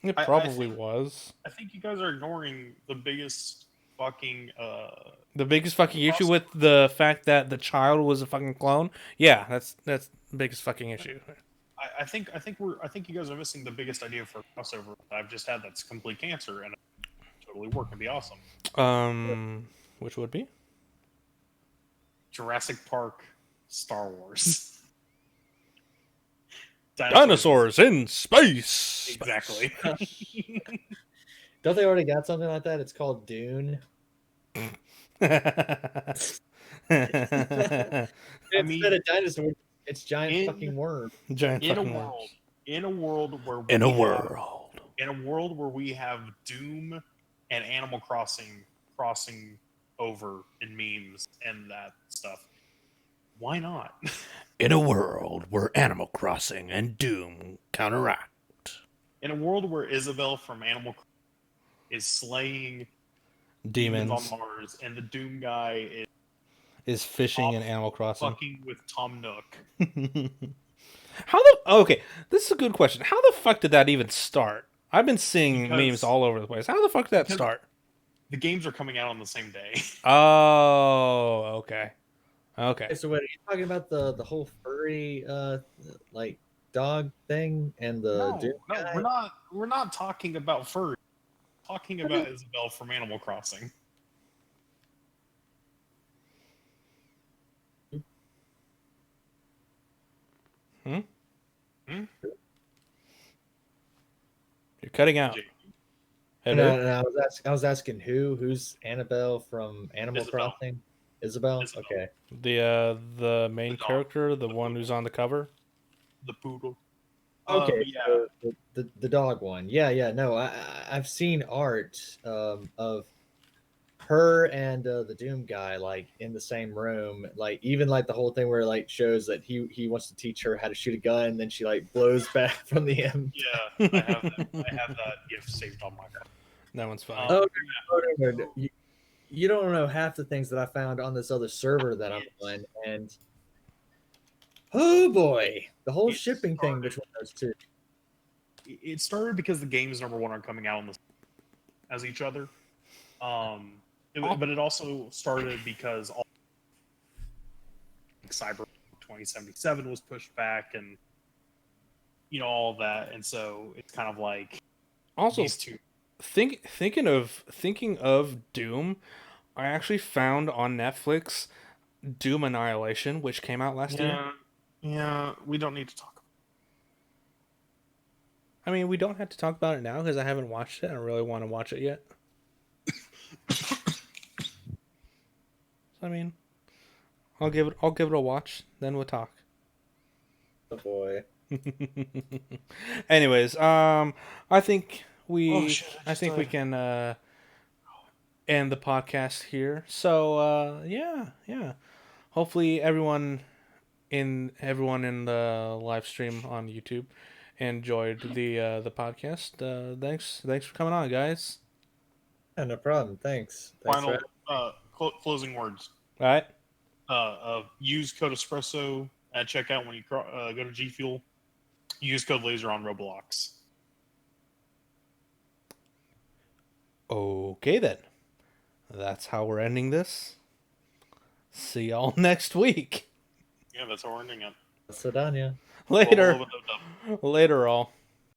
S1: it
S3: I
S1: probably
S3: think
S1: was.
S3: I think you guys are ignoring the biggest fucking
S1: The biggest fucking issue
S3: crossover.
S1: with the fact that the child was a fucking clone. Yeah, that's the biggest fucking issue.
S3: I think you guys are missing the biggest idea for a crossover I've just had that's complete cancer and totally work and be awesome.
S1: Which would be?
S3: Jurassic Park, Star Wars, dinosaurs.
S1: Dinosaurs in space.
S3: Exactly.
S2: Don't they already got something like that? It's called Dune.
S3: I
S2: Instead
S3: mean,
S2: of dinosaurs, it's giant
S3: in
S2: fucking worms.
S1: Giant
S3: in a
S1: fucking
S3: world,
S1: worms.
S3: in a world where
S1: In a
S3: we have
S1: world.
S3: in a world where we have Doom and Animal Crossing crossing over in memes and that stuff. Why not?
S1: In a world where Animal Crossing and Doom counteract.
S3: In a world where Isabel from Animal Crossing is slaying demons on
S1: Demons
S3: Mars and the Doom guy is
S1: is fishing
S3: off
S1: in Animal Crossing.
S3: fucking with Tom Nook.
S1: How the okay? This is a good question. How the fuck did that even start? I've been seeing memes
S3: Because
S1: all over the place. How the fuck did that
S3: because
S1: start?
S3: the games are coming out on the same day.
S1: Oh, okay, okay.
S2: Okay, so what are you talking about the whole furry like dog thing and the Dune
S3: No,
S2: guy?
S3: we're not talking about furry. We're talking about Isabel from Animal Crossing.
S1: Hmm?
S3: Hmm?
S1: You're cutting out.
S3: Jake,
S1: Hello.
S2: No, I was asking who's Annabelle from Animal
S3: Isabel.
S2: Crossing? Isabel?
S3: Isabel.
S2: Okay.
S1: The
S3: The
S1: main
S3: dog.
S1: character, the
S3: The
S1: one
S3: poodle.
S1: who's on the cover.
S3: The poodle.
S2: Okay,
S3: Yeah.
S2: so the dog one. Yeah, yeah, no, I've seen art of her and the Doom guy like in the same room, like even like the whole thing where like shows that he wants to teach her how to shoot a gun, and then she like blows back from the end.
S3: Yeah, I have that gift saved on my phone.
S1: That one's funny.
S2: Oh,
S3: Yeah.
S2: no, no, no, you don't know half the things that I found on this other server that I'm
S3: It's,
S2: on, and oh boy, the whole
S3: it
S2: shipping thing
S3: started
S2: between those two.
S3: it started because the games number one are coming out on the as each other. But it also started because all Cyber 2077 was pushed back, and all of that, and so it's kind of like
S1: Also,
S3: these two.
S1: thinking of Doom, I actually found on Netflix Doom Annihilation, which came out last year.
S3: Yeah, we don't need to talk.
S1: I mean, we don't have to talk about it now because I haven't watched it. I don't really want to watch it yet. I mean, I'll give it a watch, then we'll talk.
S2: Oh boy.
S1: Anyways, I think
S3: Oh
S1: we
S3: shit!
S1: I think we can end the podcast here. So yeah. Hopefully everyone in the live stream on YouTube enjoyed the podcast. Thanks for coming on, guys.
S2: Yeah, no problem. Thanks.
S3: Final closing words.
S1: All right.
S3: Use code espresso at checkout when you go to G Fuel. Use code laser on Roblox.
S1: Okay then. That's how we're ending this. See y'all next week.
S3: Yeah, that's how we're ending it.
S2: Sedania.
S1: Later.
S3: Well,
S1: Later all.